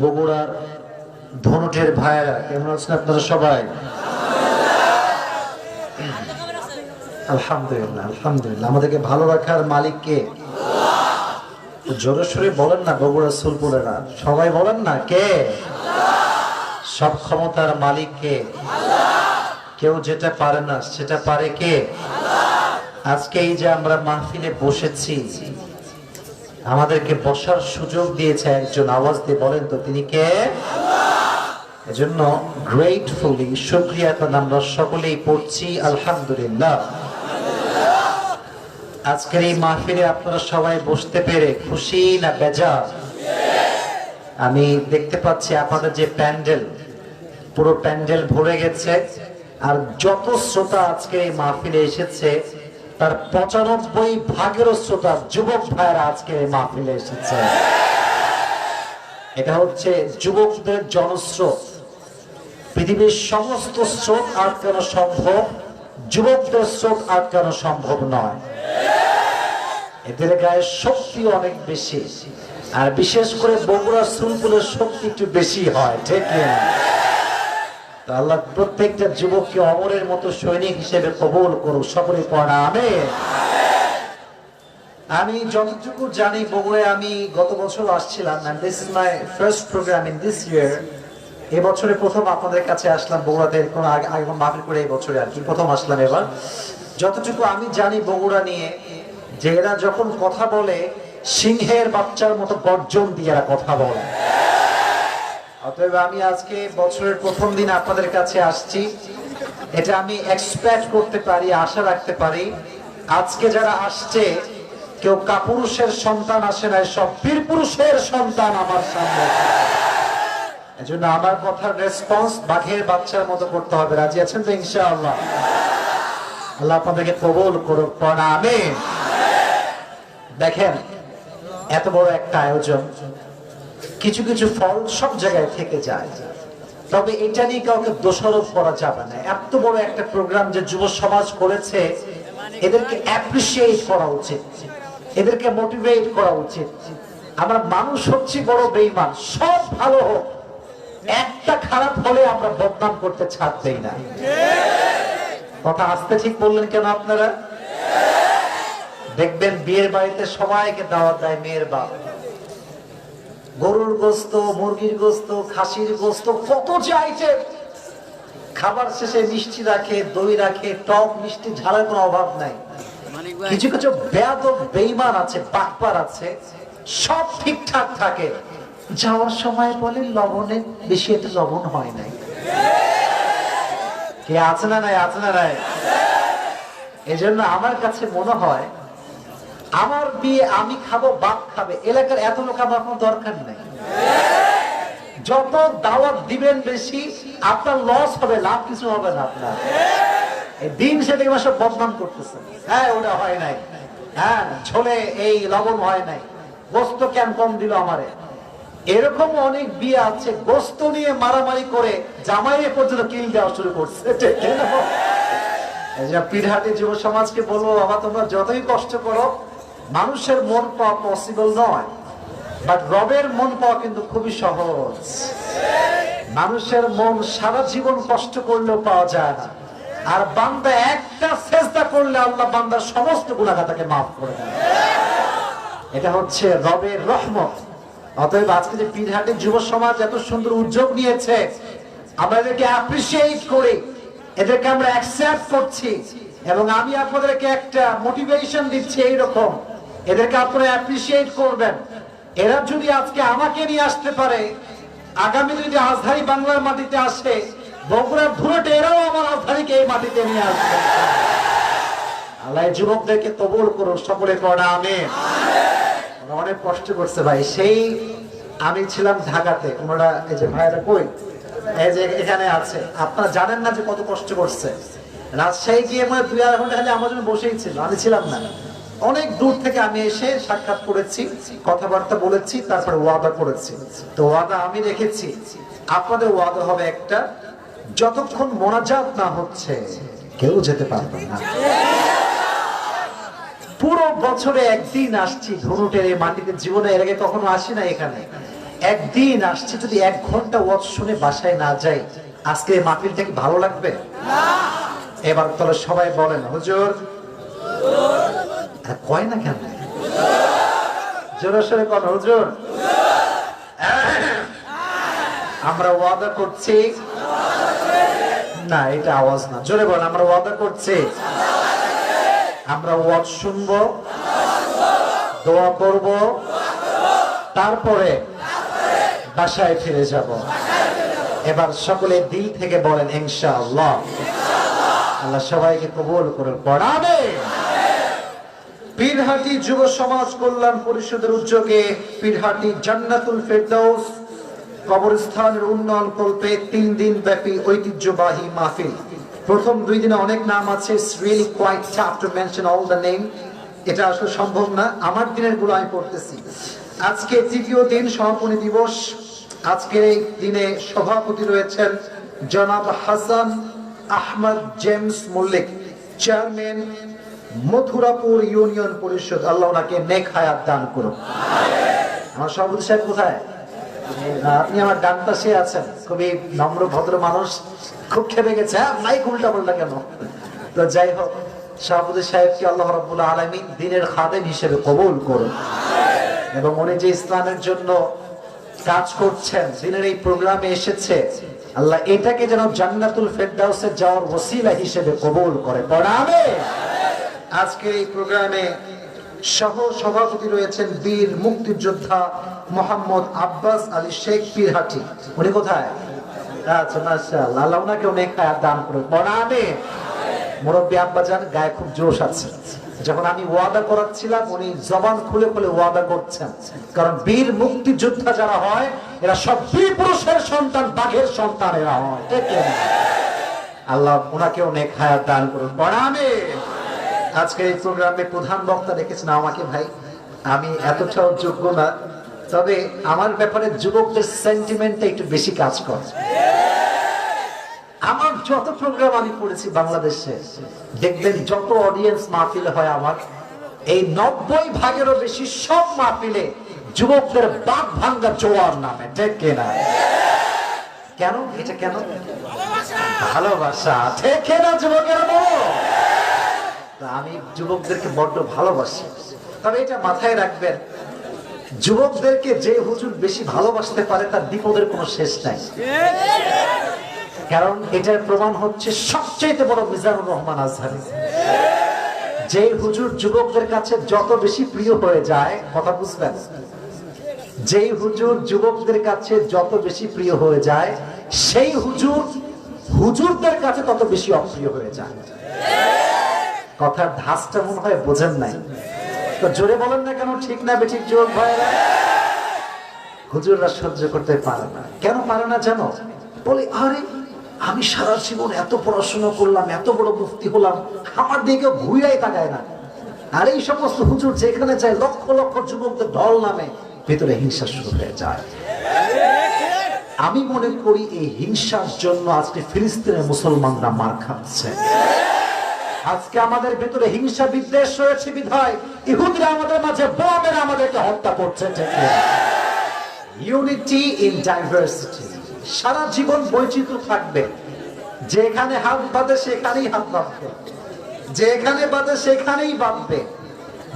বগুড়ার ধনুটের ভাইয়েরা কেমন আছেন আপনারা সবাই? আলহামদুলিল্লাহ আলহামদুলিল্লাহ। আমাদেরকে ভালো রাখার মালিক কে? জোরে সোরে বলেন না বগুড়া সুলপুরেরা, সবাই বলেন না কে? সব ক্ষমতার মালিক কে? কেউ যেটা পারে না সেটা পারে কে? আজকে এই যে আমরা মাহফিলে বসেছি, আমাদেরকে বসার সুযোগ দিয়েছে একজন, আওয়াজ দিয়ে বলেন তো তিনি কে? এজন্য গ্রেটফুলি শুকরিয়াটা আমরা সকলেই পড়ছি আলহামদুলিল্লাহ। আজকের এই মাহফিলে আপনারা সবাই বসতে পেরে খুশি না বেজার? আমি দেখতে পাচ্ছি আপনাদের যে প্যান্ডেল, পুরো প্যান্ডেল ভরে গেছে। আর যত শ্রোতা আজকে এই মাহফিলে এসেছে তার ৯৫% শ্রোতা যুবক ভাইরা আজকে এই মাহফিলে এসেছে। এটা হচ্ছে যুবকদের জনস্রোত। পৃথিবীর সমস্ত স্রোত আটকানো সম্ভব, যুবকদের স্রোত আটকানো সম্ভব নয়। এদের গায়ে শক্তি অনেক বেশি, আর বিশেষ করে বগুড়া সুলপুরের শক্তি একটু বেশি হয়, ঠিক না? আল্লাহ প্রত্যেকটা যুবককে অমরের মতো সৈনিক হিসেবে কবুল করুক, সকলে পড়া আমিন। আমি যতটুকু জানি বগুড়ায় আমি গত বছর আসছিলাম, and this is my first program in this year। এবছরে প্রথম আপনাদের কাছে আসলাম বগুড়াতে, কোনো আগে মাহফিল করে এই বছরে আর কি প্রথম আসলাম। এবার যতটুকু আমি জানি বগুড়া নিয়ে, যে এরা যখন কথা বলে সিংহের বাচ্চার মতো গর্জন দিয়ে এরা কথা বলে। অতএব আমি আজকে বছরের প্রথম দিন আপনাদের কাছে আসছি, এটা আমি এক্সপেক্ট করতে পারি, আশা রাখতে পারি আজকে যারা আসছে কেউ কাপুরুষের সন্তান আসে না, সব বীর পুরুষের সন্তান আমার সামনে। এজন্য আমার কথার রেসপন্স বাঘের বাচ্চার মতো করতে হবে। রাজি আছেন তো ইনশাআল্লাহ? আল্লাহ আপনাদেরকে কবুল করুক, পড়া আমিন। দেখেন এত বড় একটা আয়োজন, কিছু কিছু ফল সব জায়গায় থেকে যায়, তবে এটা নিয়ে কাউকে দোষারোপ করা যাবে না। এত বড় একটা প্রোগ্রাম যে যুব সমাজ করেছে, এদেরকে অ্যাপ্রিসিয়েট করা উচিত, এদেরকে মোটিভেট করা উচিত। আমরা মানুষ হচ্ছি বড় বেঈমান, সব ভালো হোক, একটা খারাপ হলে আমরা বদনাম করতে ছাড় দেই না। কথা আসতে ঠিক বললেন কেন আপনারা? দেখবেন বিয়ের বাড়িতে সবাইকে দাওয়াত দেয় মেয়ের বাপ, গরুর গোস্ত, মুরগির গোস্ত, খাসির গোস্ত, কত যে আইটেম। খাবার শেষে মিষ্টি রাখে, দই রাখে, টক মিষ্টি ঝালের কোনো অভাব নাই। কিছু কিছু বেয়াদব বেঈমান আছে, বাটপার আছে, সব ঠিকঠাক থাকে, যাওয়ার সময় বলে লবণে বেশি একটু লবণ হয় নাই। কে আছে না নাই? আছে না নাই? এজন্য আমার কাছে মনে হয় আমার বিয়ে আমি খাবো, বাপ খাবে, এলাকার এত লোক আমার কোনো দরকার নেই। যত দাওয়াত দিবেন বেশি আপনার লস হবে, লাভ কিছু হবে না আপনার। এই দিন সেটাকে সব বদনাম করতেছে, হ্যাঁ ওটা হয় নাই, হ্যাঁ ঝোলে এই লবণ হয় নাই, গোস্ত কেন কম দিল আমারে। এরকম অনেক বিয়ে আছে, গোস্ত নিয়ে মারামারি করে জামাইয়ে পর্যন্ত কিল দেওয়া শুরু করছে। পিরহাটি যুব সমাজকে বলবো, বাবা তোমরা যতই কষ্ট করো, মানুষের মন পাওয়া পসিবল নয়, বাট রবের মন পাওয়া কিন্তু খুবই সহজ। মানুষের মন সারা জীবন কষ্ট করলেও পাওয়া যায় না, আর বান্দা একটা সেজদা করলে আল্লাহ বান্দার সমস্ত গুনাহ তাকে মাফ করে দেয়। এটা হচ্ছে রবের রহমত। অতএব আজকে যে পিরহাটির যুব সমাজ এত সুন্দর উদ্যোগ নিয়েছে, আমরা এদেরকে অ্যাপ্রিসিয়েট করি, এদেরকে আমরা অ্যাকসেপ্ট করছি, এবং আমি আপনাদেরকে একটা মোটিভেশন দিচ্ছি এইরকম, এদেরকে আপনারা অ্যাপ্রিসিয়েট করবেন। এরা যদি আজকে আমাকে নিয়ে আসতে পারে, আগামী যদি রাজধানী বাংলার মাটিতে আসে, বগুড়ার ধুরটে এরাও আমার রাজধানীকে এই মাটিতে নিয়ে আসবে। আল্লাহ যুবকদেরকে কবুল করুন, সকলে পড়া আমিন। অনেক কষ্ট করছে ভাই, সেই আমি ছিলাম ঢাকাতে, ওনারা এই যে ভাইরা কই, এই যে এখানে আছে, আপনারা জানেন না যে কত কষ্ট করছে। রাজশাহী গিয়ে মানে 2-2.5 ঘন্টা খালি আমার জন্য বসেই ছিল, আমি ছিলাম না। অনেক দূর থেকে আমি এসে সাক্ষাৎ করেছি, কথাবার্তা বলেছি, তারপরে ওয়াদা করেছি। তো ওয়াদা আমি রেখেছি, আপনাদের ওয়াদা হবে একটা, যতক্ষণ মোনাজাত না হচ্ছে কেউ যেতে পারবে না। পুরো বছরে একদিন আসছি ধনুটের এই মাটিতে, জীবনে এর আগে কখনো আসি না এখানে। একদিন আসছি, যদি 1 ঘন্টা ওয়াজ শুনে বাসায় না যাই, আজকে এই মাহফিলটা কি ভালো লাগবে? এবার তাহলে সবাই বলেন হুজুর। কয় না কেন? জোরে সোরে কোন হুজুর। আমরা ওয়াদা করছি না, এটা আওয়াজ না, জোরে বলেন আমরা ওয়াদা করছি। আমরা ওয়াজ শুনবো, দোয়া করব, তারপরে বাসায় ফিরে যাব। এবার সকলে দিল থেকে বলেন ইনশাআল্লাহ। আল্লাহ সবাইকে কবুল করুন। পড়াবে পীরহাটি যুব সমাজ কল্যাণ পরিষদের উদ্যোগে পীরহাটি জান্নাতুল ফেরদৌস কবরস্থানের উন্নয়ন কল্পে 3 দিন ব্যাপী ঐতিহ্যবাহী মাহফিল। প্রথম 2 দিনে অনেক নাম আছে, it's really quite tough to mention all the name. এটা আসলে সম্ভব না, আমার দিনের গুলো আমি পড়তেছি। আজকে 3য় দিন সমাপনী দিবস। আজকের এই দিনে সভাপতি রয়েছেন জনাব Hasan Ahmad James Mallik, chairman Mathurapur union পরিষদ। আল্লাহ ওনাকে নেক হায়াত দান করুন। আমার সভাপতি সাহেব কোথায়? আপনি আমার ডান পাশে আছেন, খুবই নম্র ভদ্র মানুষ, খুব খেপে গেছে। মাইক উল্টা পাল্টা কেন? তো যাই হোক, সভাপতি সাহেবকে আল্লাহ রাব্বুল আলামিন দিনের খাদেম হিসেবে কবুল করুন, এবং উনি যে ইসলামের জন্য কাজ করছেন, দিনের এই প্রোগ্রামে এসেছে, আল্লাহ এটাকে যেন জান্নাতুল ফেরদাউসে যাওয়ার ওসিলা হিসেবে কবুল করে। পড়াবে আজকের এই প্রোগ্রামে সহ সভাপতি রয়েছেন বীর মুক্তিযোদ্ধা মোহাম্মদ আব্বাস আলী শেখ পীরহাটি। উনি কোথায়? আচ্ছা, মাশাআল্লাহ, আল্লাহ ওনাকে অনেক হায়াত দান করুন। পড়াবে মুরব্বী আব্বাজান, গায়ে খুব জোশ আছে। যখন আমি ওয়াদা করাচ্ছিলাম, উনি জবান খুলে খুলে ওয়াদা করছেন, কারণ বীর মুক্তিযোদ্ধা যারা হয় এরা সব বীর পুরুষের সন্তান, বাঘের সন্তান এরা হয়। আল্লাহ ওনাকে অনেক হায়াত দান করুন। পড়াবে আজকের এই প্রোগ্রামে প্রধান বক্তা রেখেছেন আমাকে। ভাই, আমি এতটাও যোগ্য না, তবে আমার ব্যাপারে যুবকদের সেন্টিমেন্টটা একটু বেশি কাজ করে। আমার যত প্রোগ্রাম আমি করেছি বাংলাদেশে, দেখবেন যত অডিয়েন্স মাহফিল হয় আমার, এই 90% বেশি সব মাহফিলে যুবকদের বাঘ ভাঙ্গা জোয়ার নামে। ঠিক কিনা? কেন? এটা কেন? ভালোবাসা। ঠিক কিনা যুবকেরা? আমি যুবকদেরকে বড্ড ভালোবাসি। তবে এটা মাথায় রাখবেন, যুবকদেরকে যে হুজুর বেশি ভালোবাসতে পারে তার বিপদের কোনো শেষ নাই। কারণ এটার প্রমাণ হচ্ছে সবচেয়ে বড় মিজানুর রহমান আজহারি। যে হুজুর যুবকদের কাছে যত বেশি প্রিয় হয়ে যায়, কথা বুঝবেন, যেই হুজুর যুবকদের কাছে যত বেশি প্রিয় হয়ে যায়, সেই হুজুর হুজুরদের কাছে তত বেশি অপ্রিয় হয়ে যায়। কথার ধাঁচটা মনে হয় বোঝেন নাই, তো জোরে বলেন না কেন? ঠিক না বেঠিক যুবক ভাইরা? হুজুররা সহ্য করতে পারে না। কেন পারে না জানো? বলে, আরে আমি সারা জীবন এত পড়াশোনা করলাম, এত বড় মুফতি হলাম, আমার দিকে ঘুরাই তাকায় না। আর এই সমস্ত হুজুর যেখানে যায় লক্ষ লক্ষ যুবকদের ঢল নামে, ভেতরে হিংসা শুরু হয়ে যায়। আমি মনে করি এই হিংসার জন্য আজকে ফিলিস্তিনের মুসলমানরা মার খাচ্ছে। আজকে আমাদের ভেতরে হিংসা বিদ্বেষ রয়েছে বিধায় ইহুদিরা আমাদের মাঝে বোমের আমাদেরকে হত্যা করছে। Unity in diversity. সারা জীবন বৈচিত্র্য থাকবে, যেখানে হাত বাঁধে সেখানেই হাত বাঁধবে, যেখানে বাঁধে সেখানেই বাঁধবে।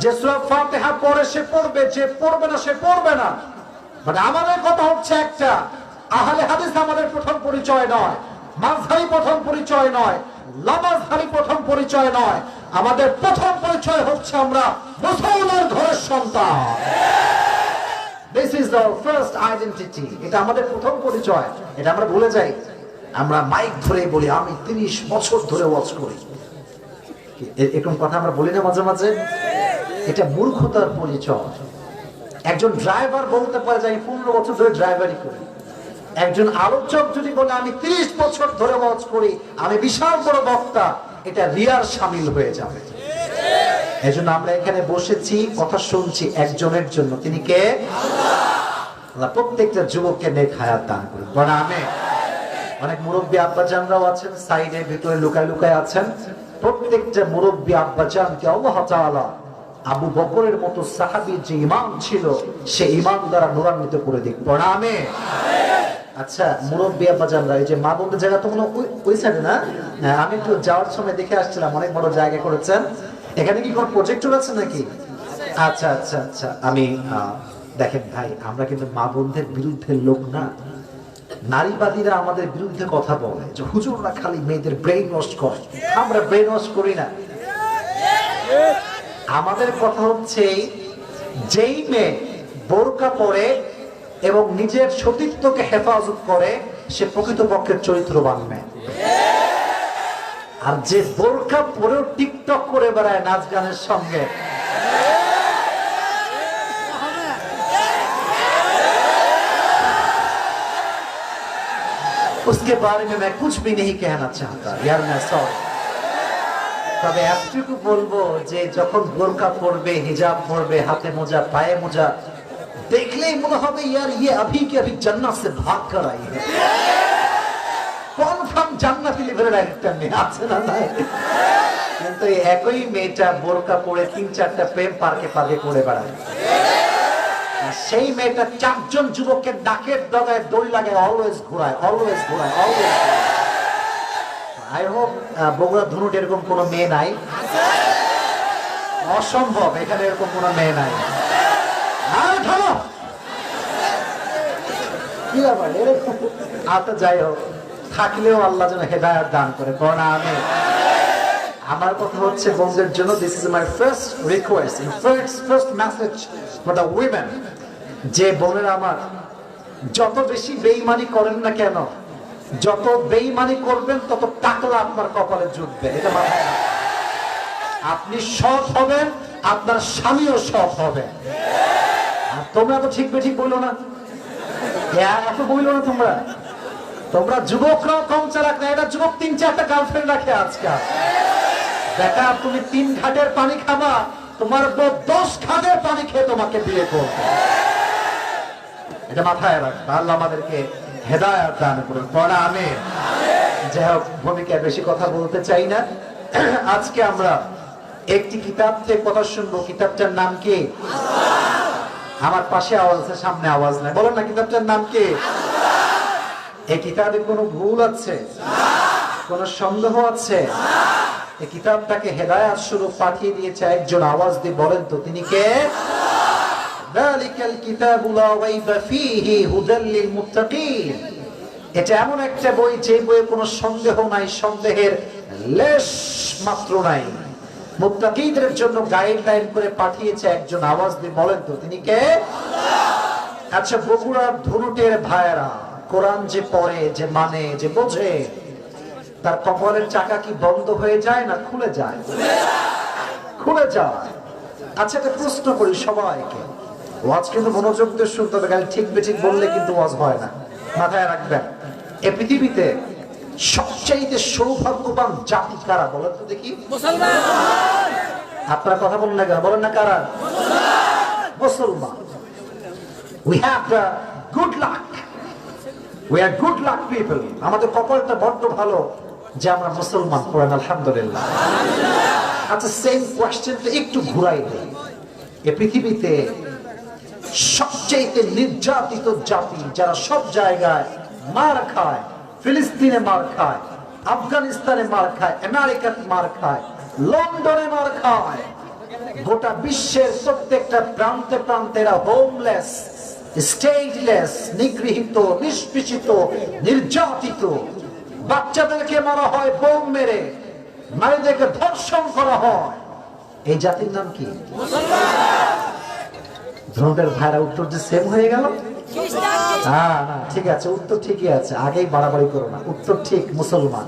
যে সূরা ফাতিহা পড়ে সে পড়বে, যে পড়বে না সে পড়বে না। মানে আমাদের কথা হচ্ছে একটা, আহলে হাদিস আমাদের প্রথম পরিচয় নয়, মাযহাবী প্রথম পরিচয় নয়, লামাযহাবী প্রথম পরিচয় নয়। আমাদের প্রথম পরিচয় হচ্ছে আমরা মুসলমান ঘরের সন্তান। This is our first identity. এটা আমাদের প্রথম পরিচয়। এটা আমরা ভুলে যাই। আমরা মাইক ধরে বলি আমি 30 বছর ধরে ওয়াজ করি, এরকম কথা আমরা বলি না মাঝে মাঝে? এটা মূর্খতার পরিচয়। একজন ড্রাইভার বলতে পারে যে আমি 15 বছর ধরে ড্রাইভারি করি। একজন আলোচক যদি বলে আমি 30 বছর ধরে ওয়াজ করি, আমি বিশাল বড় বক্তা, এটা রিয়ার শামিল হয়ে যাবে। এজন্য আমরা এখানে বসেছি, কথা শুনছি একজনের জন্য, তিনি কে? আল্লাহ প্রত্যেকটা যুবককে নেক হায়াত দান করুন। বলে আমিন। অনেক মুরব্বী আব্বাজানরাও আছেন সাইডে, ভিতরে লুকায় লুকায় আছেন। প্রত্যেকটা মুরব্বী আব্বাজানকে আল্লাহ তাআলা আবু বকরের মতো সাহাবীর যে ঈমান ছিল সে ঈমান দ্বারা নূরান্বিত করে দিক। প্রণামে। আচ্ছা মুরব্বী আব্বাজানরা, এই যে মা বোনদের জায়গা তো মনে ওই সাইডে না? আমি একটু যাওয়ার সময় দেখে আসছিলাম, অনেক বড় জায়গা করেছেন। এখানে কি কোনো প্রজেক্টর আছে নাকি? আচ্ছা আচ্ছা আচ্ছা। আমি দেখেন ভাই, আমরা কিন্তু মা বোনদের বিরুদ্ধে লোক না। নারীবাদীরা আমাদের বিরুদ্ধে কথা বলে যে হুজুররা খালি মেয়েদের ব্রেইন ওয়াশ করে। আমরা ব্রেইন ওয়াশ করি না। আমাদের কথা হচ্ছে যেই মেয়ে বোরকা পরে এবং নিজের সতীত্বকে হেফাজত করে সে প্রকৃতপক্ষের চরিত্রবান মেয়ে। আর যে বোরকা পরেও টিকটক করে বেড়ায় নাচ গানের সঙ্গে, उसके बारे में मैं कुछ भी नहीं कहना चाहता यार, मैं सॉरी। তবে এতটুকু বলবো যে যখন বোরকা পরবে, হিজাব পরবে, হাতে মোজা, পায়ে মোজা, দেখলেই মনে হবে ইয়ার ये अभी के अभी जन्नत से भाग कर आई है। কনফার্ম জান্নাতি লেভেলের একটা মেয়ে আছে না নাই? কিন্তু একই মেয়েটা বোরকা পরে 3-4টা প্রেম পার্কে পার্কে করে বেড়ায়। সেই মেয়েটা 4জন যুবককে ডাকের ডগায় দড়ি লাগে, অলওয়েজ ঘোরায়, অলওয়েজ ঘোরায়, always. I hope Bogura Dhunot এরকম কোনো মেয়ে নাই। অসম্ভব, এখানে এরকম কোনো মেয়ে নাই। যাই হোক, থাকলেও আল্লাহ যেন হেদায়েত দান করে। কারণ আমার কথা হচ্ছে বোনদের জন্য, this is my first request, first message for the women, যে বোনেরা আমার যত বেশি বেঈমানি করেন না কেন, যত বেঈমানি করবেন তত টাকলা আপনার কপালে জুটবে। এটা মাথায় রাখবেন। আপনি সৎ হবেন, আপনার স্বামীও সৎ হবে। আর তোমরা তো ঠিক বেঠিক বললো না, এত বললো না। তোমরা যুবকরাও কম চালাক না। এটা যুবক 3-4টা গার্লফ্রেন্ড রাখে আজকাল। দেখা, তুমি 3 ঘাটের পানি খাবা, তোমার 10 ঘাটের পানি খেয়ে তোমাকে বিয়ে করবে। এটা মাথায় রাখবে। আল্লাহ আমাদেরকে হেদায়েত দান করুন। পড়া আমি যাই হোক, ভূমিকায় বেশি কথা বলতে চাই না। আজকে আমরা একটি কিতাব থেকে কথা শুনবো। কিতাবটার নাম কি? আমার পাশে আওয়াজ আছে, সামনে আওয়াজ নাই। বলেন না, কিতাবটার নাম কি? এই কিতাবে কোনো ভুল আছে? কোন সন্দেহ আছে? এই কিতাবটাকে হেদায়েত স্বরূপ পাঠিয়ে দিয়েছে একজন। আওয়াজ দিয়ে বলেন তো তিনি কে? যালিকাল কিতাবু লা রাইবা ফীহি হুদাল লিল মুত্তাকিন। এটা এমন একটা বই যে বইয়ে কোনো সন্দেহ নাই, সন্দেহের লেশ মাত্র নাই। মুত্তাকিদের জন্য গাইডলাইন করে পাঠিয়েছে একজন। আওয়াজ দিয়ে বলেন তো তিনি কে? আচ্ছা, বগুড়ার ধুনুটের ভাইয়েরা, কোরআন যে পড়ে, যে মানে, যে বোঝে, তার কপালের চাকা কি বন্ধ হয়ে যায় না খুলে যায়? খুলে যায়। আচ্ছা, একটা প্রশ্ন করি সবাইকে। ওয়াজ কিন্তু মনোযোগ দিয়ে শুনতে হবে, খালি ঠিক বেঠিক বললে কিন্তু ওয়াজ হয় না। মাথায় রাখবেন, এই পৃথিবীতে সবচাইতে সৌভাগ্যবান জাতি কারা বলেন তো দেখি? মুসলমান। আপনারা কথা বলেন না কেন? বলেন না কারা? মুসলমান। We have the good luck. We are good luck people. আমাদের কপালটা বড্ড ভালো যে আমরা মুসলমান। পড়েন আলহামদুলিল্লাহ। আচ্ছা, সেম কোয়েশ্চেনটা একটু ঘুরাই দেই। এই পৃথিবীতে সবচেয়ে নির্যাতিত জাতি, যারা সব জায়গায় মার খায়, ফিলিস্তিনে মার খায়, আফগানিস্তানে মার খায়, আমেরিকাতে মার খায়, লন্ডনে মার খায়, গোটা বিশ্বের প্রত্যেকটা প্রান্তে প্রান্তে এরা হোমলেস, স্টেজলেস, নিগৃহীত, নিষ্পেষিত, নির্যাতিত। বাচ্চাদেরকে মারা হয় বোম মেরে, নারীদেরকে ধর্ষণ করা হয়। এই জাতির নাম কি? ধনুটের ভাইরা উত্তর যে সেম হয়ে গেল। হ্যাঁ, না ঠিক আছে, উত্তর ঠিকই আছে। আগেই বাড়াবাড়ি করো না, উত্তর ঠিক মুসলমান।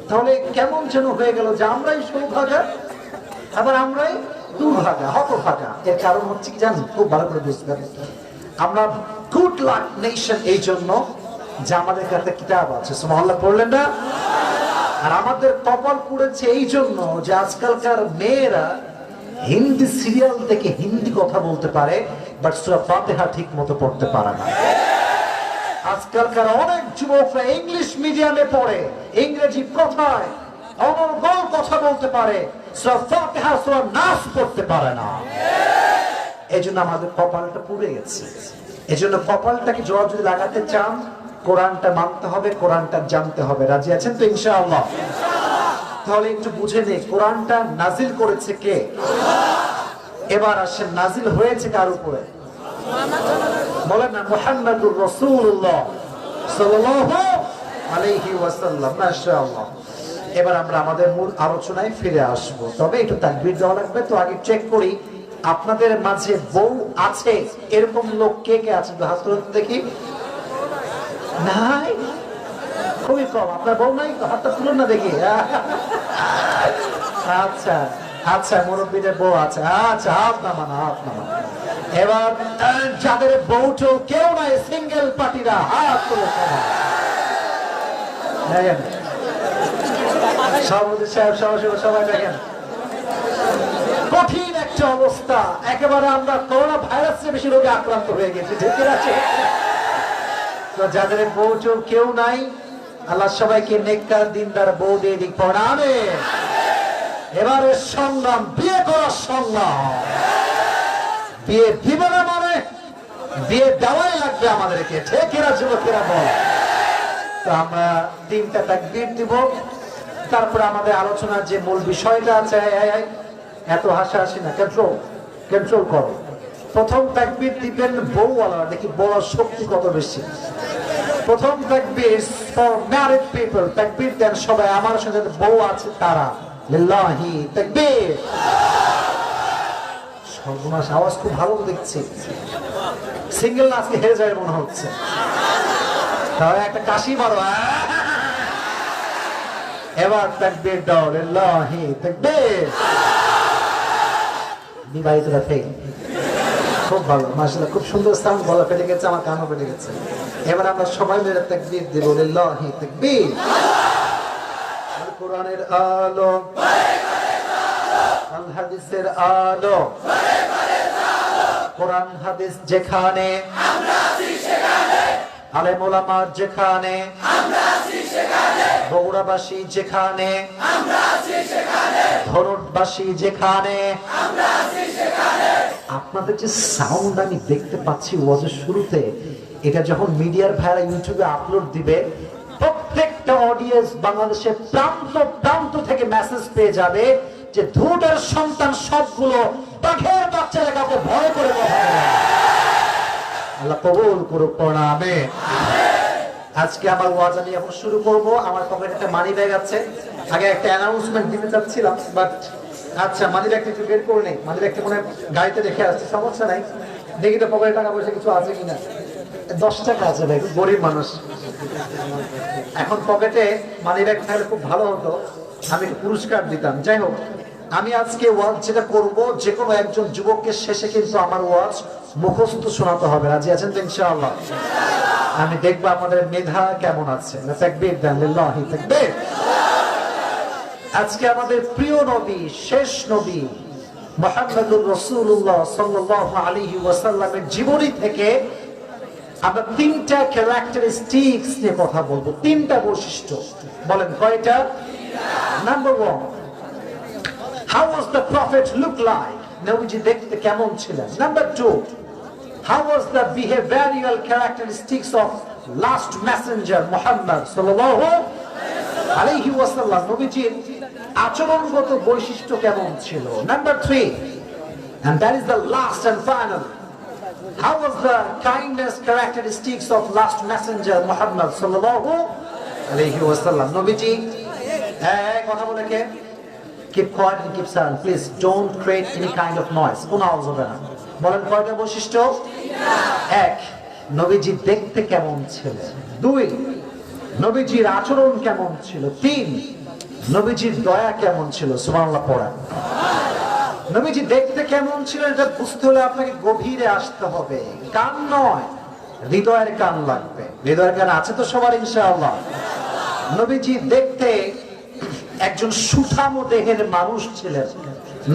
তাহলে কেমন যেন হয়ে গেল যে আমরাই সৌভাগা, আবার আমরাই দুর্ভাগা, হতভাগা। এর কারণ হচ্ছে কি জানেন? খুব ভালো করে বুঝবেন। আমরা গুড লাক নেশন এই জন্য যে আমাদের কাছে কিতাব আছে। সুবহানাল্লাহ পড়লেন না? আর আমাদের কপাল পুড়েছে এই জন্য যে আজকালকার মেয়েরা হিন্দি সিরিয়াল দেখে হিন্দি কথা বলতে পারে, বাট সূরা ফাতিহা ঠিক মতো পড়তে পারে না। আজকালকার অনেক যুবকরা ইংলিশ মিডিয়ামে পড়ে, ইংরেজি কথায় অনর্গল কথা বলতে পারে, সূরা ফাতিহা সূরা নাস পড়তে পারে না। এজন্য আমাদের কপালটা পুড়ে গেছে। এজন্য কপালটাকে জোড়া যদি লাগাতে চান, কোরআনটা মানতে হবে, কোরআনটা জানতে হবে। রাজি আছেন তো ইনশাআল্লাহ? তাহলে একটু বুঝে নেই, কোরআনটা নাজিল করেছে কে? এবার আসেন, নাজিল হয়েছে কার উপরে? বলেন না, মুহাম্মাদুর রাসূলুল্লাহ সাল্লাল্লাহু আলাইহি ওয়াসাল্লাম। মাশাআল্লাহ। এবার আমরা আমাদের মূল আলোচনায় ফিরে আসব, তবে একটু তাকবীর দেওয়া লাগবে। তো আগে চেক করি আপনাদের মাঝে বউ আছে এরকম লোক কে কে আছে? হাত তুলতে দেখি। নাই, খুবই কম। আপনার বউ নাই? হাতটা তুলুন না দেখি। আচ্ছা আচ্ছা, মুরব্বীদের বউ আছে। আচ্ছা, হাত নামান, হাত নামান। এবার যাদের বউটো কেউ নাই, সিঙ্গেল পার্টিরা হাত তুলে সবাই দেখেন। কঠিন একটা অবস্থা, একেবারে আমরা করোনা ভাইরাসের বেশি রোগে আক্রান্ত হয়ে গেছি। ঠিক আছে, তো যাদের বউটো কেউ নাই, আল্লাহ সবাইকে নেককার দিনদার বউ দিয়ে দিক। পড়াবে এবারে সংগ্রাম, বিয়ে করার সংগ্রাম। বিয়ে দিবে না মানে বিয়ে দেওয়াই লাগবে আমাদেরকে। ঠিক এরা যুবকেরা বল। তো আমরা তিনটা তাকবীর দিব, তারপরে আমাদের আলোচনার যে মূল বিষয়টা আছে। এত হাসাহাসি না, কন্ট্রোল কন্ট্রোল করো। প্রথম তাকবীর দিবেন বউওয়ালা, দেখি বলার শক্তি কত বেশি। প্রথম তাকবীর ফর ম্যারিড পিপল। তাকবীর দেন সবাই আমার সাথে, বউ আছে তারা। লিল্লাহি তাকবীর। সর্বনাশ, আওয়াজ খুব ভালো দেখছি। সিঙ্গেল না আজকে হেরে যায় মনে হচ্ছে। তাহলে একটা কাশি মারো। এবার তাকবীর দাও। লিল্লাহি তাকবীর। বিবাহিতরা ফেক, খুব ভালো, মাশাআল্লাহ, খুব সুন্দর সাউন্ড। গলা ফেটে গেছে, আমার কানও ফেটে গেছে। এবার আমরা সবাই মিলে তাকবীর দেব। লিল্লাহি তাকবীর। আল কোরআনের আলো, আল হাদিসের আলো, কোরআন হাদিস যেখানে, আমরা আছি সেখানে। আলেম ওলামা যেখানে, আমরা আছি সেখানে। বগুড়াবাসী যেখানে, আমরা আছি সেখানে। ধরুটবাসী যেখানে, আমরা আছি সেখানে। আপনাদের যে সাউন্ড আমি দেখতে পাচ্ছি ওয়াজের শুরুতে, এটা যখন মিডিয়ার ভাইরা ইউটিউবে আপলোড দিবে, প্রত্যেকটা অডিয়েন্স বাংলাদেশের প্রান্ত প্রান্ত থেকে মেসেজ পেয়ে যাবে যে ধুটের সন্তান সবগুলো বাঘের বাচ্চারা কাউকে ভয় করে কথা বলে। আল্লাহ কবুল করুক। প্রণামে। আজকে আমার ওয়াজ আমি এখন শুরু করব। আমার পকেটে একটা মানি ব্যাগ আছে। আগে একটা অ্যানাউন্সমেন্ট দিতে চাচ্ছিলাম, বাট আচ্ছা, মানি ব্যাগটা একটু বের করে নেই। মানি ব্যাগটা মনে গাড়িতে রেখে আসছে, সমস্যা নাই। দেখি তো পকেটে টাকা পয়সা কিছু আছে কিনা। 10 টাকা আছে ভাই, গরিব মানুষ। এখন পকেটে মানি ব্যাগ থাকলে খুব ভালো হতো, আমি পুরস্কার দিতাম। যাই হোক, আমি আজকে ওয়াজ যেটা করব, যে কোনো একজন যুবককে শেষে কিন্তু আমার ওয়াজ মুখস্থ শোনাতে হবে। রাজি আছেন তো ইনশাআল্লাহ? আমি দেখবো আমাদের মেধা কেমন আছে। তাকবীর দেন। লিল্লাহি তাকবীর। আজকে আমাদের প্রিয় নবী, শেষ নবী মুহাম্মদুর রাসূলুল্লাহ সাল্লাল্লাহু আলাইহি ওয়াসাল্লামের জীবনী থেকে আমরা তিনটা ক্যারেক্টারিস্টিক্স নিয়ে কথা বলবো। তিনটা বৈশিষ্ট্য। বলেন কয়টা? Number 1, how was the prophet look like? নবীজি দেখতে কেমন ছিলেন? Number 2, how was the behavioral characteristics of last messenger Muhammad sallallahu alayhi wasallam? নবীজির আচরণগত বৈশিষ্ট্য কেমন ছিল? Number 3, and that is the last and final, how was the kindness characteristics of last messenger Muhammad sallallahu alayhi wasallam? নবীজি কথা বলে কে? Keep quiet and keep silent, please don't create any kind of noise. কোনো আওয়াজ হবে না। বলেন কয়টা বৈশিষ্ট্য? 1, নবীজি দেখতে কেমন ছিলেন। 2, নবীজির আচরণ কেমন ছিল। 3, নবীজির দয়া কেমন ছিল। সুবহানাল্লাহ পড়া। নবীজি দেখতে কেমন ছিল এটা বুঝতে হলে আপনাকে গভীরে আসতে হবে। কান নয়, হৃদয়ের কান লাগবে। হৃদয়ের কান আছে তো সবার ইনশাআল্লাহ? নবীজি দেখতে একজন সুঠামো দেহের মানুষ ছিলেন।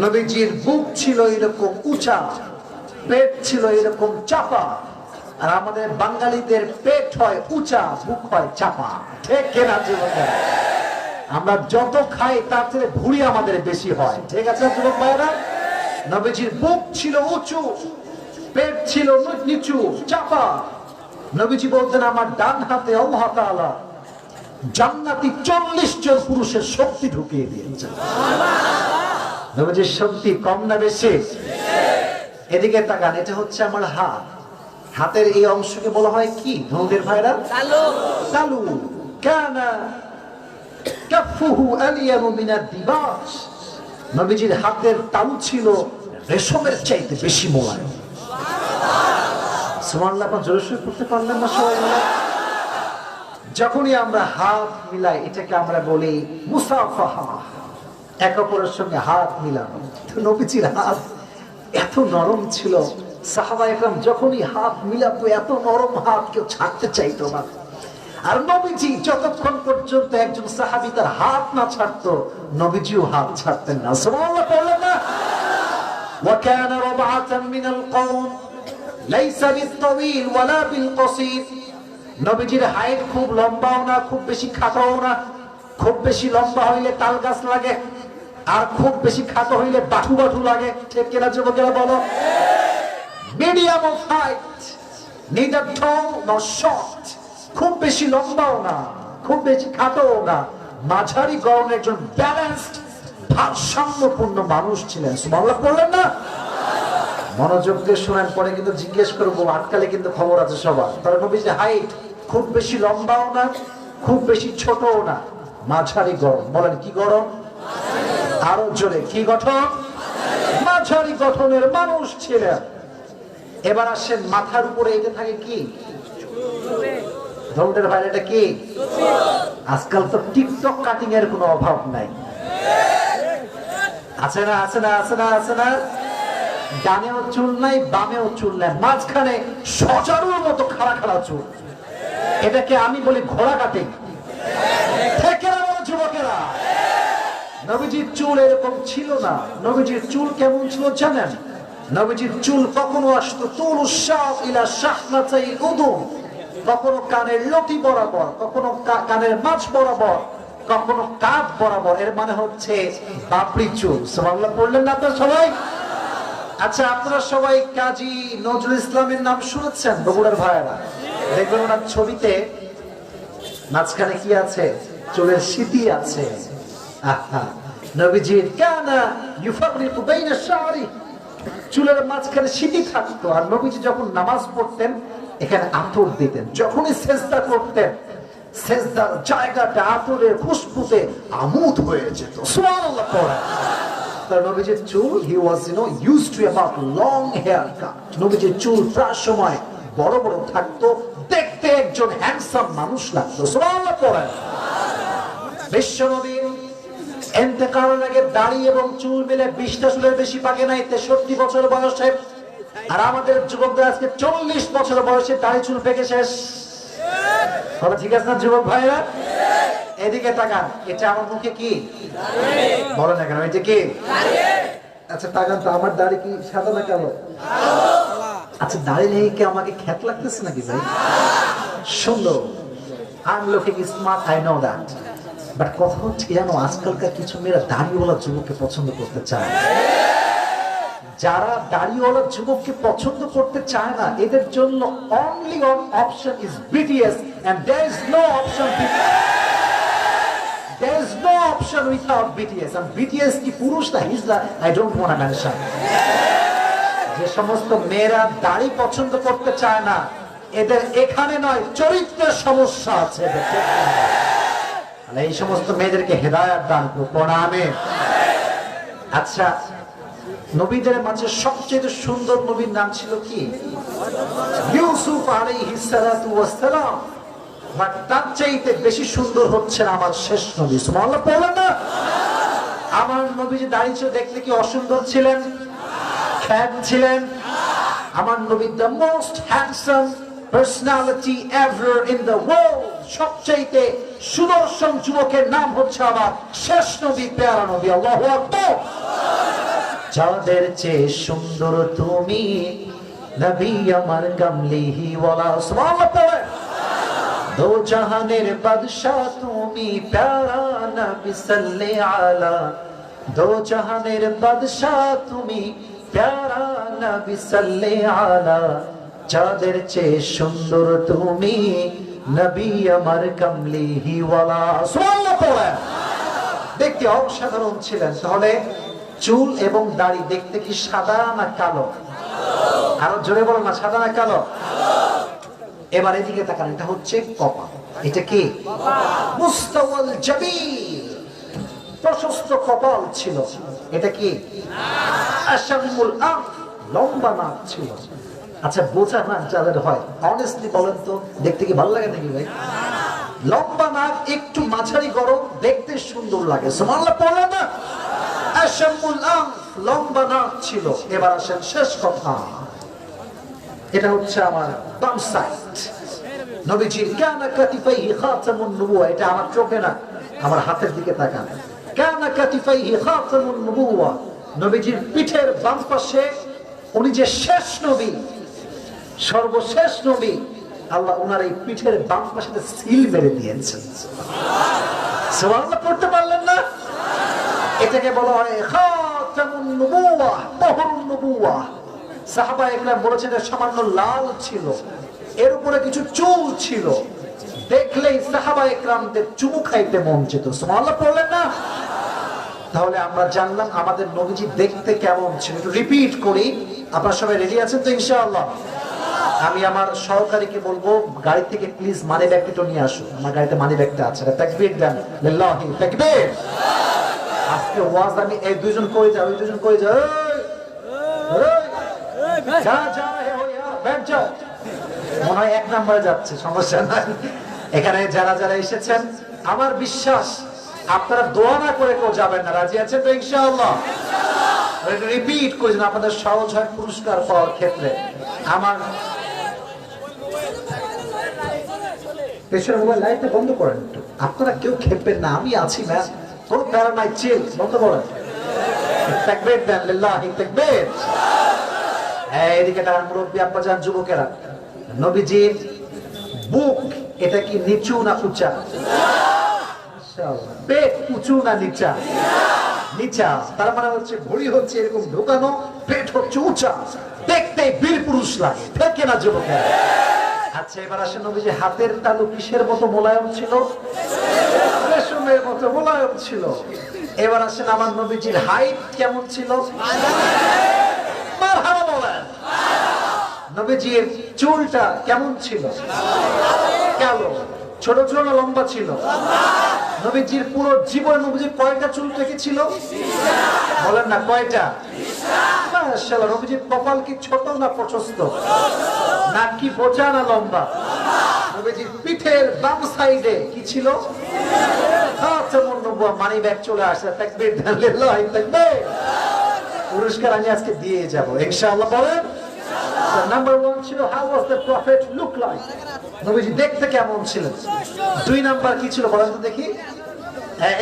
নবীজির বুক ছিল এরকম উঁচা, পেট ছিল এরকম চাপা। আর আমাদের বাঙালিদের পেট হয় উঁচা, বুক হয় চাপা। ঠিক কিনা যুবকেরা? আমরা যত খাই তার থেকে ভুঁড়ি আমাদের বেশি হয়, ঠিক আছে যুবক ভাইরা? নবীজির বুক ছিল উঁচু, পেট ছিল নিচু চাপা। নবীজি বলতেন আমার ডান হাতে আল্লাহ তাআলা জান্নাতি 40 জন পুরুষের শক্তি ঢুকিয়ে দিয়েছেন। নবীজির শক্তি কম না বেশি? এদিকে তাকান, এটা হচ্ছে আমার হাত। হাতের এই অংশকে বলা হয় কি ধনুদের ভাইরা? তালু। কানা কাফুহু আলিয়ানু মিনাদ দিবাজ। নবীজির হাতের তালু ছিল রেশমের চাইতে বেশি মোলায়েম। সুবহানাল্লাহ। আপনারা জোরে জোরে পড়তে পারলেন না সবাই মিলে? যখনই আমরা হাত মিলাই এটাকে আমরা বলি মুসাফাহা, এক অপরের সঙ্গে হাত মিলানো। তো নবীজির হাত এত নরম ছিল, সাহাবা একরাম যখনই হাত মিলাতো এত নরম হাত কেউ ছাড়তে চাইতো না। আর নবীজি যতক্ষণ পর্যন্ত একজন সাহাবী তার হাত না ছাড়তো, নবীজিও হাত ছাড়তেন না। সুবহানাল্লাহ বললেন না? ওয়া কানা রাবআতান মিনাল কওম লাইসা বিত-তাওয়িল ওয়ালা বিল-কসীর। নবীজির হাইট খুব লম্বাও না, খুব বেশি খাটোও না। খুব বেশি লম্বা হইলে তাল গাছ লাগে, আর খুব বেশি খাটো হইলে বাঠু বাঠু লাগে, ঠিক কিনা যুবকেরা বলো? Medium of height, neither tall nor short। খুব বেশি লম্বাও না, খুব বেশি খাটোও না, মাঝারি গড়নের একজন ব্যালেন্সড ভারসাম্যপূর্ণ মানুষ ছিলেন। সুবহানাল্লাহ বললেন না? মনোযোগ দিয়ে শোনেন, পরে কিন্তু জিজ্ঞেস করবো, আটকালে কিন্তু খবর আছে সবার। তার নবীজির হাইট খুব বেশি লম্বাও না, খুব বেশি ছোটও না, মাঝারি গড়ন। বলেন কি গড়ন? আরো জোরে, কি গঠন? মাঝারি গঠনের মানুষ ছিলেন। এবার আসেন, মাথার উপরে এটা থাকে কি? ধনুদের বাইরে এটা কি? আজকাল তো টিকটক কাটিং এর কোনো অভাব নাই, আছে না? আছে না? আছে না? আছে না? ডানেও চুল নাই, বামেও চুল নাই, মাঝখানে সজারুর মতো খাড়া খাড়া চুল। এটাকে আমি বলি ঘোড়া কাটিং, ঠিক না যুবকেরা? নবীজির চুল এরকম ছিল না। নবীজির চুল কেমন ছিল জানেন? নবীজির চুল কখনো আসতো তুলু শাফ ইলা শাহনাতাই উদুম, কখনো কানের লতি বরাবর, কখনো কানের মাঝ বরাবর, কখনো কাঁধ বরাবর। এর মানে হচ্ছে বাপড়ি চুল। সুবহানাল্লাহ পড়লেন না আপনারা সবাই? আচ্ছা, আপনারা সবাই কাজী নজরুল ইসলামের নাম শুনেছেন? বগুড়ার ভাইয়েরা দেখবেন ওনার ছবিতে মাঝখানে কি আছে? চুলের সিঁথি আছে। নবীজির কানা ইউফারিকু বাইনা শারি, চুলের মাঝখানে সিঁথি থাকতো। আর নবীজি যখন নামাজ পড়তেন এখানে আতর দিতেন। যখনই সেজদা করতেন সেজদার জায়গাটা আতরের খুশবুতে আমোদ হয়ে যেত। সুবহানাল্লাহ পড়া। তার নবীজির চুল, he was used to about long haircut। নবীজির চুল প্রায় সময় বড় বড় থাকতো, দেখতে একজন হ্যান্ডসাম মানুষ লাগতো। সুবহানাল্লাহ পড়া। বিশ্বনবী ইন্তেকালের আগে দাড়ি এবং চুল মিলে 20টা চুলের বেশি পাকে নাই 63 বছর বয়সে। আর আমাদের যুবকদের আজকে 40 বছর বয়সে দাড়ি চুল পেকে শেষ। কথা ঠিক আছে না যুবক ভাইরা? এদিকে তাকান, এটা আমার মুখে কি বলো না কেন? এটা কি? আচ্ছা তাকান তো, আমার দাড়ি কি সাদা না কালো? আচ্ছা, দাড়ি নেই কি আমাকে খ্যাত লাগতেছে নাকি ভাই? সুন্দর, I am looking smart, I know that. But কথা হচ্ছে জানো, আজকালকার কিছু মেয়েরা দাড়িওয়ালা যুবককে পছন্দ করতে চায়। যারা দাড়িওয়ালা যুবককে পছন্দ করতে চায় না, এদের জন্য only one option is BTS, and there is no option without BTS। and BTS কি পুরুষ না Hizla? I don't want to mention। যে সমস্ত মেয়েরা দাড়ি পছন্দ করতে চায় না, এদের এখানে নয়, চরিত্রের সমস্যা আছে। এই সমস্ত মেয়েদেরকে হেদায়েত দান করুন, আমিন। আচ্ছা, নবীদের মাঝে সবচেয়ে সুন্দর নবীর নাম ছিল কি? ইউসুফ আলাইহিস সালাতু ওয়াস সালাম। বাট তার চাইতে বেশি সুন্দর হচ্ছেন আমার শেষ নবী। সুবহানাল্লাহ বলেন না? আমার নবী যে দাড়ি ছিল, দেখতে কি অসুন্দর ছিলেন? খ্যাত ছিলেন? আমার নবী the most handsome personality ever in the world. সবচাইতে সুদর্শন যুবকের নাম হচ্ছে আমার শেষ নবী, প্যারা নবী। আল্লাহু আকবার। যাদের চেয়ে সুন্দর তুমি, নবী আমার কামলিহি ওয়ালা। সুবহানাল্লাহ পড়ে। दो जहानेर बादशाह तुमी प्यारा नबी सल्ले आला दो जहानेर बादशाह तुमी प्यारा नबी सल्ले आला चाँदेर चेয়ে সুন্দর তুমি নবী আমার কামলিহি ওয়ালা সুবহানাল্লাহ পড়েন। দেখতে অসাধারণ ছিলেন। তাহলে চুল এবং দাড়ি দেখতে কি সাদা না কালো? আরো জোরে বলো না, সাদা না কালো? এবার এদিকে তাকান, এটা হচ্ছে কপাল। এটা কি? মুস্তাওয়াল জাবিল, প্রশস্ত কপাল ছিল। এটা কি? আশামুল আনফ, লম্বা নাক ছিল। আচ্ছা, বোঝা না যাদের হয়, অনেস্টলি বলেন তো, দেখতে কি ভালো লাগে নাকি ভাই? লম্বা নাক, একটু মাঝারি গরম, দেখতে সুন্দর লাগে। সুবহানাল্লাহ পড়লেন না? আশামুল আনফ, লম্বা নাক ছিল। এবার আসেন শেষ কথা, এটা হচ্ছে আমার বাম সাইড। নবীজির কানা কাতিফাইহি খাতামুন নবুওয়া, এটা আমার চোখে না, আমার হাতের দিকে তাকান। কানা কাতিফাইহি খাতামুন নবুওয়া, নবীজির পিঠের বাম পাশে উনি যে শেষ নবী, সর্বশেষ নবী, আল্লাহ ওনার এই পিঠের বাম পাশে সিল মেরে দিয়েছেন। সুবহানাল্লাহ পড়তে পারলেন না? এটাকে বলা হয় খাতামুন নবুওয়া, মুহরুন নবুওয়া। সাহাবা একরাম বলেছেন সামান্য লাল ছিল, এর উপরে কিছু চুল ছিল, দেখলেই সাহাবা একরামদের চুমু খাইতে মন চেত। সুবহানাল্লাহ পড়লেন না? তাহলে আমরা জানলাম আমাদের নবীজি দেখতে কেমন ছিল। একটু রিপিট করি, আপনারা সবাই রেডি আছেন তো ইনশাআল্লাহ? আমি আমার সহকারীকে বলবো গাড়ি থেকে প্লিজ মানি ব্যাগটা নিয়ে আসুন। আমার গাড়িতে মানি ব্যাগটা আছে। তাকবীর দেন, লিল্লাহি তাকবীর। আজকে ওয়াজ আমি এই দুইজন কই যাও, ওই দুইজন কই যাও, যা যা হে হো ইয়ার ব্যাগ যাও। মনে হয় এক নম্বরে যাচ্ছে, সমস্যা নাই। এখানে যারা যারা এসেছেন, আমার বিশ্বাস আপনারা দোয়া না করে কেউ যাবেন না। রাজি আছেন তো ইনশাআল্লাহ? রিপিট করে যেন আপনাদের সহজ হয় পুরস্কার পাওয়ার ক্ষেত্রে। আমার পেছনে মোবাইল লাইটটা বন্ধ করেন একটু, আপনারা কেউ খেপবেন না, আমি আছি ম্যাম, কোনো প্যারা নাই, চিল বন্ধ করেন। তাকবীর দেন, লিল্লাহি তাকবীর। এইদিকে তারা মুরব্বী আব্বা জান, যুবকেরা, নবীজির বুক এটা কি নিচু না উঁচা? পেট উঁচু না নিচা? নিচা। তার মানে হচ্ছে ভুঁড়ি হচ্ছে এরকম ঢোকানো, পেট হচ্ছে উঁচা, দেখতে বীর পুরুষ লাগে, ঠিক না যুবকেরা? আচ্ছা, এবার আসেন নবীজি হাতের তালু কিসের মতো মোলায়েম ছিল? রেশমের মতো মোলায়েম ছিল। এবার আসেন আমার নবীজির হাইট কেমন ছিল? মারহাবা বলেন। নবীজির চুলটা কেমন ছিল? কালো। ছোট ছোট না লম্বা ছিল? নবীজির পুরো জীবনে নবীজির কয়টা চুল রেখেছিল? বলেন না কয়টা? মাশাআল্লাহ। নবীজির কপাল কি ছোট না প্রশস্ত? নাক কি বোচা না লম্বা? নবীজির পিঠের বাম সাইডে কি ছিল? খাতামুন নবুওয়া, মানি ব্যাগ চলে আসে। তাকবীর দেন, লিল্লাহি তাকবীর। পুরস্কার আমি আজকে দিয়ে যাব ইনশাআল্লাহ। বলেন নাম্বার 1 ছিল how was the prophet look like, নবীজি দেখতে কেমন ছিলেন। 2 নাম্বার কি ছিল বলেন তো দেখি?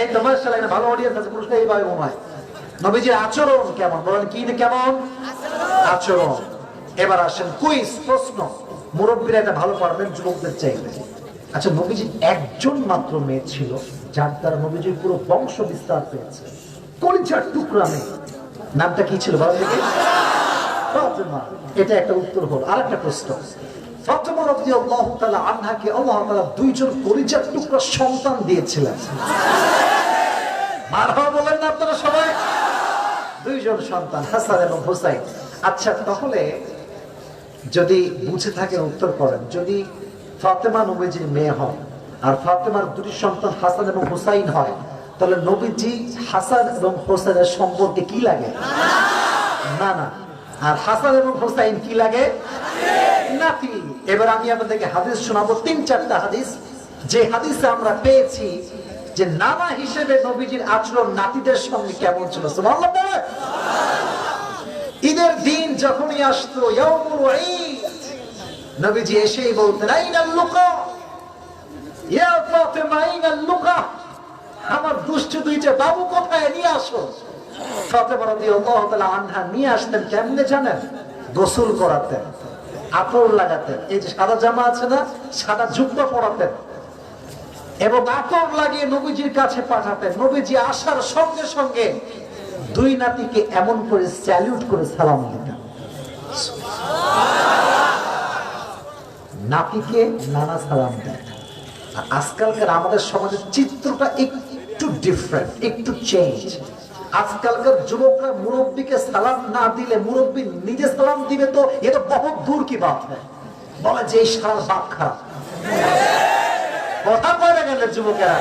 এই তো মাশাআল্লাহ, ভালো অডিয়েন্স আছে, পুরস্কার এইভাবে মনে হয়। নবীজির আচরণ কেমন বলেন? কি কেমন আচরণ? এবার আসেন কুইজ, প্রশ্ন। মুরব্বীরা এটা ভালো পারবেন যুবকদের চাইতে। আচ্ছা, নবীজি একজন মাত্র মেয়ে ছিল যার দ্বারা নবীজির পুরো বংশ বিস্তার পেয়েছে, কলিজার টুকরা মেয়ে, নামটা কি ছিল বলেন দেখি? ফাতেমা। এটা একটা উত্তর হলো। আরেকটা প্রশ্ন, ফাতেমা রাদিয়াল্লাহু তাআলা আনহাকে আল্লাহ তাআলা দুইজন কলিজার টুকরা সন্তান দিয়েছিলেন। মারহাবা বলেন না আপনারা সবাই? দুইজন সন্তান, হাসান এবং হুসাইন। আচ্ছা, তাহলে যদি বুঝে থাকেন উত্তর করেন। যদি ফাতেমা নবীজির মেয়ে হয় আর ফাতেমার দুটি সন্তান হাসান এবং হুসাইন হয়, তাহলে নবীজি হাসান এবং হুসাইনের সম্পর্কে কি লাগে? না না। আর হাসান এবং হুসাইন কি লাগে? নাতি। এবার আমি আপনাদেরকে হাদিস শোনাবো, 3-4টা হাদিস, যে হাদিসে আমরা পেয়েছি যে নানা হিসেবে নবীজির আচরণ নাতিদের সঙ্গে কেমন ছিল। সুবহানাল্লাহ বলে। ঈদের দিন যখনই আসতো, ইয়াউমুল ঈদ, নবীজি এসেই বলতেন আইনাল লুকা, ইয়া ফাতেমা আইনাল লুকা, আমার দুষ্ট দুইটা বাবু কোথায়, নিয়ে আসো। ফাতেমা রাদিয়াল্লাহু তাআলা আনহা নিয়ে আসতেন কেমনে জানেন? গোসল করাতেন। আতর লাগাতেন, এই যে সাদা জামা আছে না, সাদা জুব্বা পরাতেন এবং আতর লাগিয়ে নবীজির কাছে পাঠাতেন। নবীজি আসার সঙ্গে সঙ্গে দুই নাতিকে এমন করে স্যালিউট করে সালাম দিতেন। নাতিকে নানা সালাম দেয়। আর আজকালকার আমাদের সমাজের চিত্রটা একটু ডিফারেন্ট, একটু চেঞ্জ। আজকালকার যুবকরা মুরব্বীকে সালাম না দিলে মুরব্বী নিজে সালাম দিবে তো এ তো বহুত দূর কি বাত হয়, বলে যে সারা বাপ খারাপ। কথা বলে গেলে যুবকেরা,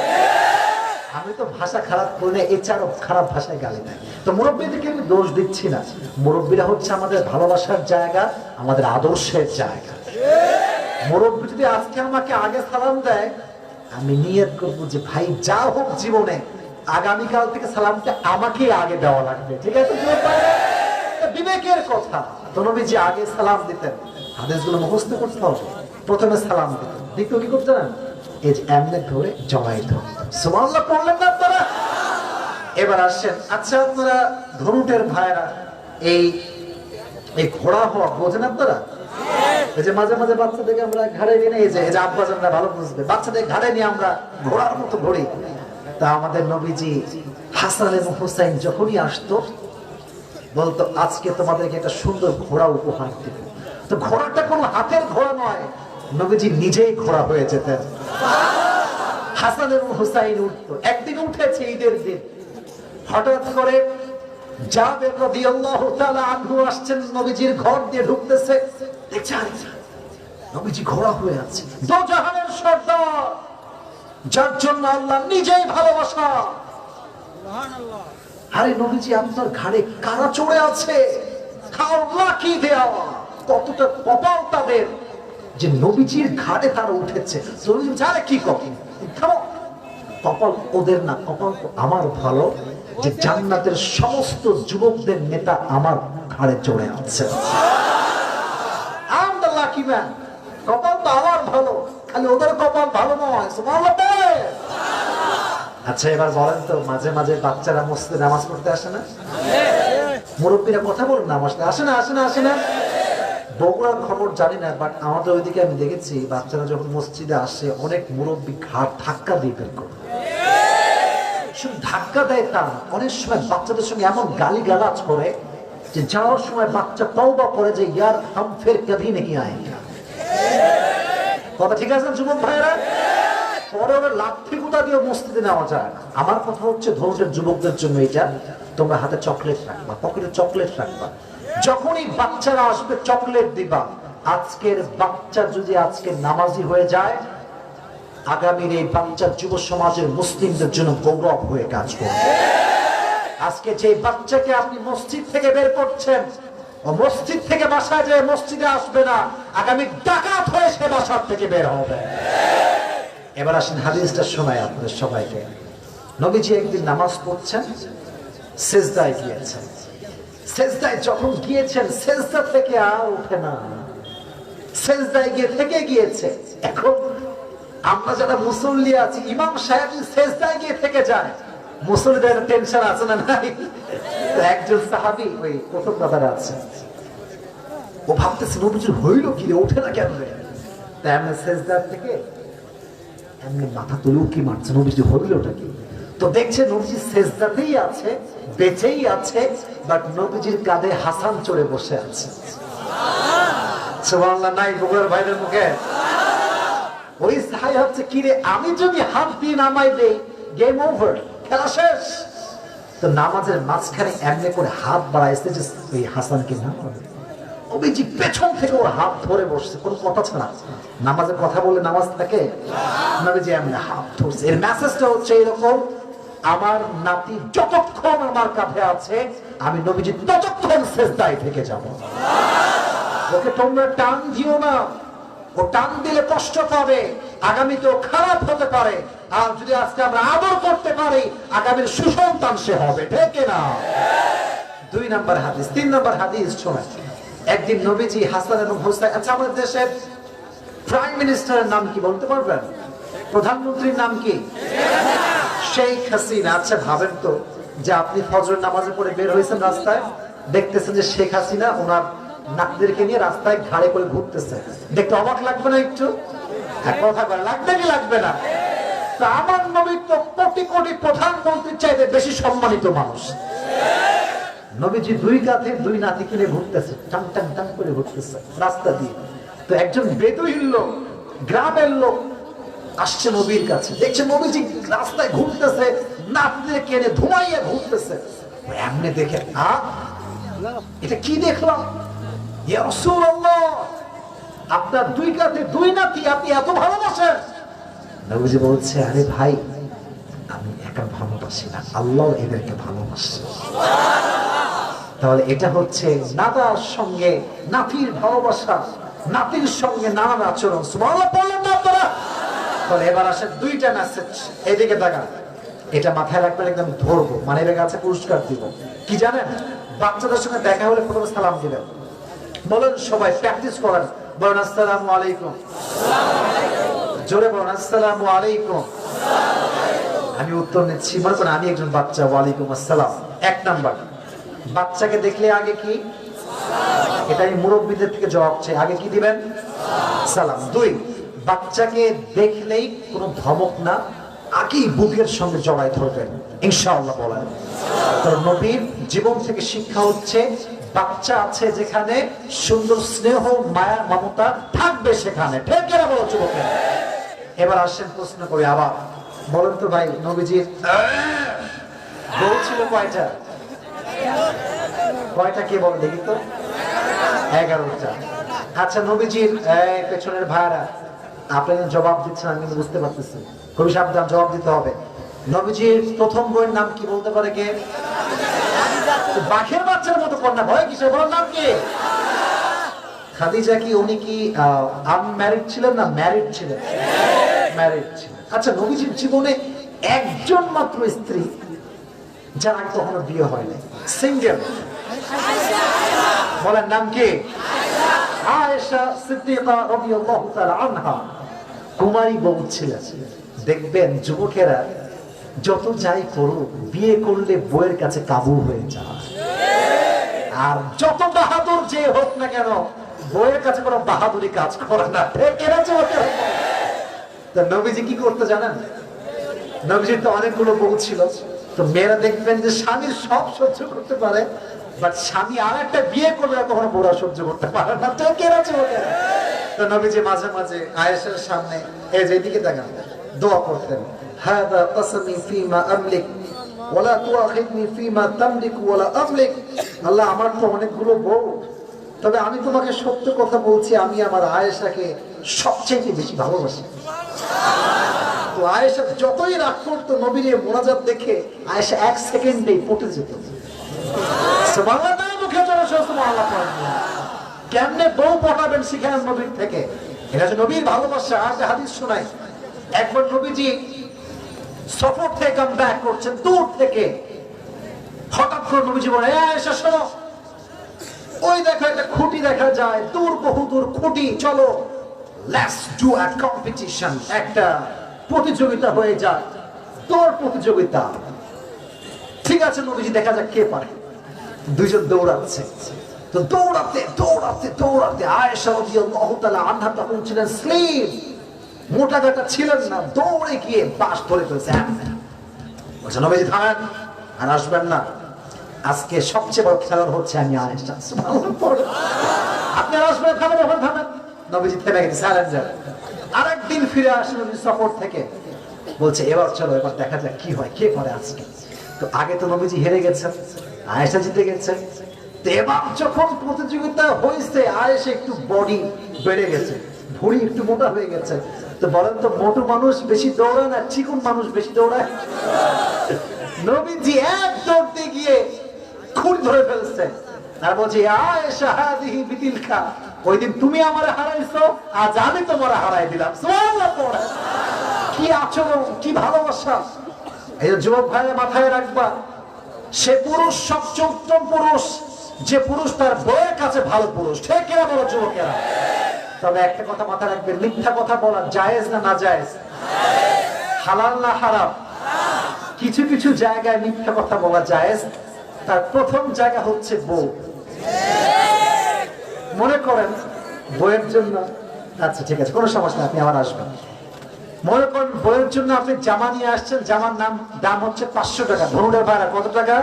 আমি তো ভাষা খারাপ করি না, এছাড়াও খারাপ ভাষায় গালি দেয়। তো মুরব্বীদেরকে আমি দোষ দিচ্ছি না, মুরব্বীরা হচ্ছে আমাদের ভালোবাসার জায়গা, আমাদের আদর্শের জায়গা। মুরব্বী যদি আজকে আমাকে আগে সালাম দেয়, আমি নিয়ত করবো যে ভাই যা হোক জীবনে আগামীকাল থেকে সালামটা আমাকে আগে দেওয়া লাগবে, ঠিক আছে? বিবেকের কথা। তো নবীজি আগে সালাম দিতেন, হাদিসগুলো মুখস্থ করতে হবে। প্রথমে সালাম দিতেন, দ্বিতীয় কি করতেন? এই যে এমনি ধরে জমাইত। সুবহানাল্লাহ পড়লেন না আপনারা? এবার আসেন, আচ্ছা আপনারা ধনুটের ভাইরা এই ঘোড়া হওয়া বোঝেন আপনারা? এই যে মাঝে মাঝে বাচ্চাদেরকে আমরা ঘাড়ে নিয়ে, এই যে আব্বাজানরা ভালো বুঝবে, বাচ্চাদের ঘাড়ে নিয়ে আমরা ঘোড়ার মতো ঘুরি। তা আমাদের নবীজি হাসান এবং হুসাইন যখনই আসতো বলতো আজকে তোমাদেরকে একটা সুন্দর ঘোড়া উপহার দেব। তো ঘোড়াটা কোনো হাতের ঘোড়া নয়, নবীজি নিজেই ঘোড়া হয়ে যেতেন। হাসান এবং হুসাইন উঠতো। একদিন উঠেছে ঈদের দিন, হঠাৎ করে জাবের রাদিয়াল্লাহু তাআলা আনহু আসছেন, নবীজির ঘর দিয়ে ঢুকতেছে, দেখছেন নবীজি ঘোড়া হয়ে আছে। দো জাহানের সর্দার, যার জন্য আল্লাহ নিজেই ভালোবাসা। সুবহানাল্লাহ। আরে নবীজি আপনার ঘাড়ে কারা চড়ে আছে, হাউ লাকি দে আর, কতটা কপাল তাদের যে নবীজির ঘাড়ে তারা উঠেছে। নবীজি জানে কি কপাল ওদের না, কপাল আমার ভালো যে জান্নাতের সমস্ত যুবকদের নেতা আমার ঘাড়ে চড়ে আছে। I am the lucky man. কপাল তো আমার ভালো, খালি ওদের কপাল ভালো নয়। সুবহানাল্লাহ। আচ্ছা এবার বলেন তো, মাঝে মাঝে বাচ্চারা মসজিদে নামাজ পড়তে আসে না? মুরব্বীরা কথা বলেন না, আমার সাথে আসে না, আসে না, আসে না? বগুড়ার খবর জানি না, বাট আমাদের ওইদিকে আমি দেখেছি বাচ্চারা যখন মসজিদে আসে অনেক মুরব্বী ঘাড় ধাক্কা দিয়ে বের করে। শুধু ধাক্কা দেয় তা না, অনেক সময় বাচ্চাদের সঙ্গে এমন গালি গালাজ করে যে যাওয়ার সময় বাচ্চা তওবা করে যে ইয়ার হাম ফির কভি নেহি আয়েঙ্গে। কথা ঠিক আছে যুবক ভাইরা? পরে ওরা লাঠি গুঁতা দিয়ে মসজিদে নেওয়া যায় না। আমার কথা হচ্ছে ধৈর্যের যুবকদের জন্য এটা, তোমরা হাতে চকলেট রাখবা, পকেটে চকলেট রাখবা, যখনই বাচ্চারা আসবে চকলেট দিবা। আজকের বাচ্চা যদি আজকে নামাজি হয়ে যায়, আগামীর এই বাচ্চা যুব সমাজের মুসলিমদের জন্য গৌরব হয়ে কাজ করবে। আজকে যে বাচ্চাকে আপনি মসজিদ থেকে বের করছেন, ও মসজিদ থেকে বাসায় যায় মসজিদে আসবে না, আগামী ডাকাত হয়ে সে বাসার থেকে বের হবে। এবার আসেন হাদিসটা শোনায় আপনাদের সবাইকে। নবীজি একদিন নামাজ পড়ছেন, সেজদায় গিয়েছেন। সেজদায় যখন গিয়েছেন, সেজদা থেকে আর ওঠে না, সেজদায় গিয়ে থেকে গিয়েছে। এখন আমরা যারা মুসল্লি আছি, ইমাম সাহেব সেজদায় গিয়ে থেকে যায়, মুসল্লিদের টেনশন আছে না নাই? একজন সাহাবী ওই প্রথম দাদারা আছে, ও ভাবতেছে নবীজির হইল কি রে, ওঠে না কেন রে? তাই আমরা সেজদার থেকে এমনি মাথা তুলে উকি মারছে, নবীজি হইলটা কি? তো দেখছে নবীজি সেজদাতেই আছে, বেঁচেই আছে, বাট নবীজির কাঁধে হাসান চড়ে বসে আছে। সুবহানাল্লাহ নাই বগুড়ার ভাইদের মুখে? ওই সাহাবী হচ্ছে কি রে, আমি যদি হাত দিয়ে নামাই দেই গেম ওভার, খেলা শেষ। তো নামাজের মাঝখানে এমনি করে হাত বাড়াইছে যে এই হাসানকে নামাবে। নবীজি পেছন থেকে ওর হাত ধরে বসছে, কোনো কথা ছাড়া। নামাজের কথা বলে নামাজ থাকে? নবীজি এমনি হাত ধরছে। এর মেসেজটা হচ্ছে এরকম, আমার নাতি যতক্ষণ আমার কাঁধে আছে, আমি নবীজি ততক্ষণ সেজদায় থেকে যাব। ওকে তোমরা টান দিও না, ও টান দিলে কষ্ট পাবে, আগামীতেও খারাপ হতে পারে। আর যদি আজকে আমরা আদর করতে পারি, আগামীর সুসন্তান সে হবে, ঠিক না? 2 নম্বর হাদিস। 3 নম্বর হাদিস শোনেন। একদিন নবীজি হাসান এবং হুসাইন, আচ্ছা আমাদের দেশের প্রাইম মিনিস্টারের নাম কি বলতে পারবেন? প্রধানমন্ত্রীর নাম কি? শেখ হাসিনা। আচ্ছা ভাবেন তো যে আপনি ফজর নামাজে পড়ে বের হয়েছেন রাস্তায়, দেখতেছেন যে শেখ হাসিনা ওনার নাতিদেরকে নিয়ে রাস্তায় ঘাড়ে করে ঘুরতেছে, দেখতে অবাক লাগবে না একটু? এক কথা বলে লাগবে কি লাগবে না? তো আমার নবী তো কোটি কোটি প্রধানমন্ত্রীর চাইতে বেশি সম্মানিত মানুষ। নবীজি দুই কাঁধে দুই নাতিকে নিয়ে ঘুরতেছে, টান টান টান করে ঘুরতেছে রাস্তা দিয়ে। তো একজন বেদুইন লোক, গ্রামের লোক আসছে নবীর কাছে, দেখছে নবীজি রাস্তায় ঘুরতেছে, নাতিদেরকে নিয়ে ধুমাইয়া ঘুরতেছে। এমনি দেখে এটা কি দেখলাম, ইয়া রাসূলুল্লাহ, আপনার দুই কাঁধে দুই নাতি, আপনি এত ভালোবাসেন? নবীজি বলছে, আরে ভাই, আমি একা ভালোবাসি না, আল্লাহ এদেরকে ভালোবাসে। তাহলে এটা হচ্ছে নানার সঙ্গে নাতির ভালোবাসা, নাতির সঙ্গে নানার আচরণ। সুবহানাল্লাহ বললেন না আপনারা? তাহলে এবার আসে দুইটা মেসেজ, এইদিকে তাকান, এটা মাথায় রাখবেন, একদম ধরবো, মানে এর কাছে পুরস্কার দিব। কি জানেন? বাচ্চাদের সঙ্গে দেখা হলে প্রথমে সালাম দিবেন, বলেন সবাই প্র্যাকটিস করেন, বলেন আসসালামু আলাইকুম, জোরে বলেন আসসালামু আলাইকুম। আমি উত্তর নিচ্ছি, মনে করেন আমি একজন বাচ্চা, ওয়ালাইকুম আসসালাম। এক নাম্বার, বাচ্চাকে দেখলে আগে কি, এটা আমি মুরব্বীদের থেকে জবাব চাই, আগে কি দিবেন? সালাম। দুই, বাচ্চাকে দেখলেই কোনো ধমক না, আগেই বুকের সঙ্গে জড়াই ধরবেন, ইনশাআল্লাহ বলেন। তো নবীর জীবন থেকে শিক্ষা হচ্ছে, বাচ্চা আছে যেখানে সুন্দর স্নেহ মায়া মমতা থাকবে সেখানে, ঠিক কিনা বলো যুবকের? এবার আসেন প্রশ্ন করি আবার, বলেন তো ভাই, নবীজির বউ ছিল কয়টা? কয়টা কে বলে দেখি তো? 11টা। আচ্ছা, নবীজির পেছনের ভাইরা, আপনারা জবাব দিচ্ছেন, আমি কিন্তু বুঝতে পারতেছি, খুবই সাবধান, জবাব দিতে হবে। নবীজির প্রথম বইয়ের নাম কি বলতে পারে কে? বাঘের বাচ্চার মতো কন্যা, ভয় কিসের, বলার নাম কি? খাদিজা। কি উনি কি আনম্যারিড ছিলেন না ম্যারিড ছিলেন? ম্যারিড ছিলেন। আচ্ছা, নবীজির জীবনে একজন মাত্র স্ত্রী যার আগে কখনো বিয়ে হয় নাই, সিঙ্গেল, বলেন নাম কি? আয়েশা সিদ্দিকা রাদিয়াল্লাহু তাআলা আনহা, কুমারী বউ ছিলেন। দেখবেন যুবকেরা যত যাই করুক, বিয়ে করলে বউয়ের কাছে কাবু হয়ে যায়, আর যত বাহাদুর যে হোক না কেন, বউয়ের কাছে কোনো বাহাদুরি কাজ করে না, ঠিক কিনা যুবকেরা? তো নবীজি কি করতে জানেন? নবীজির তো অনেকগুলো বউ ছিল, তো মেয়েরা দেখবেন যে স্বামীর সব সহ্য করতে পারে, বাট স্বামী আর একটা বিয়ে করলে কখনো বউরা সহ্য করতে পারে না, ঠিক কিনা যুবকেরা? তো নবীজি মাঝে মাঝে আয়েশার সামনে এই যে এদিকে তাকান, দোয়া করতেন, হাদা কসমি ফিমা আমলিক ওয়ালা তুআখিদনি ফিমা তামলিক ওয়ালা আমলিক। আল্লাহ, আমার তো অনেকগুলো বউ, তবে আমি তোমাকে সত্য কথা বলছি, আমি আমার আয়েশাকে সবচেয়ে বেশি ভালোবাসি। তো আয়েশা যতই রাগ করতো, নবীর এই মোনাজাত দেখে আয়েশা এক সেকেন্ডেই পটে যেত। সুবহানাল্লাহ, মুখে জোরে সুবহানাল্লাহ পড়েন। কেমনে বউ পটাবেন শিখেন নবীর থেকে, এটা হচ্ছে নবীর ভালোবাসা। আর হাদিস শোনাই, একবার নবীজি সফর থেকে কাম ব্যাক করছেন দূর থেকে, হঠাৎ করে নবীজি বলে, আয়েশা শোনো, ওই দেখো একটা খুঁটি দেখা যায়, দূর বহুদূর খুঁটি, চলো লেটস ডু আ কম্পিটিশন, একটা প্রতিযোগিতা হয়ে যায়, দৌড় প্রতিযোগিতা। ঠিক আছে নবীজি, দেখা যাক কে পারে। দুইজন দৌড়াচ্ছে, তো দৌড়াতে দৌড়াতে দৌড়াতে আয়েশা রাদিয়াল্লাহু তাআলা আনহা তখন ছিলেন স্লিম, মোটা গাটা ছিলেন না, দৌড়ে গিয়ে বাস ধরে ফেলছে। বলছে, নবীজি থামেন, আর আসবেন না, আজকে সবচেয়ে বড় খেলোয়াড় হচ্ছে আমি আয়েশা। আপনি আসবেন, থামেন, থামেন। নবীজি থেমে গেছে, চ্যালেঞ্জার। আরেকদিন ফিরে আসেন নবী সফর থেকে, বলছে এবার চলো, এবার দেখা যাক কি হয়, কে পারে আজকে। তো আগে তো নবীজি হেরে গেছেন, আয়েশা জিতে গেছে। তো এবার যখন প্রতিযোগিতা হয়েছে, আয়েশা একটু বডি বেড়ে গেছে, ভুঁড়ি একটু মোটা হয়ে গেছে। তো বলেন তো, মোটু মানুষ বেশি দৌড়ায় না চিকন মানুষ বেশি দৌড়ায়? নবীজি এক দৌড়তে গিয়ে খুঁট ধরে ফেলছে আর বলছে, আয়েশা হাদিহি বিতিলকা, ওই দিন তুমি আমারে হারাইছো, আজ আমি তোমারে হারাই দিলাম। সুবহানাল্লাহ পড়ে। কি আচরণ, কি ভালোবাসা! এই যুবক ভাইয়ের মাথায় রাখবা, সে পুরুষ সবচেয়ে উত্তম পুরুষ যে পুরুষ তার বউয়ের কাছে ভালো পুরুষ, ঠিক কিনা বলো যুবকেরা? তবে একটা কথা মাথায় রাখবেন, মিথ্যা কথা বলা জায়েজ না নাজায়েজ? হালাল না হারাম? কিছু কিছু জায়গায় মিথ্যা কথা বলা জায়েজ, তার প্রথম জায়গা হচ্ছে বউ। মনে করেন বইয়ের জন্য, আচ্ছা ঠিক আছে কোনো সমস্যা নেই, আপনি আবার আসবেন। মনে করেন বইয়ের জন্য আপনি জামা নিয়ে আসছেন, জামার দাম হচ্ছে 500 টাকা, ধরুনের ভাড়া কত টাকা?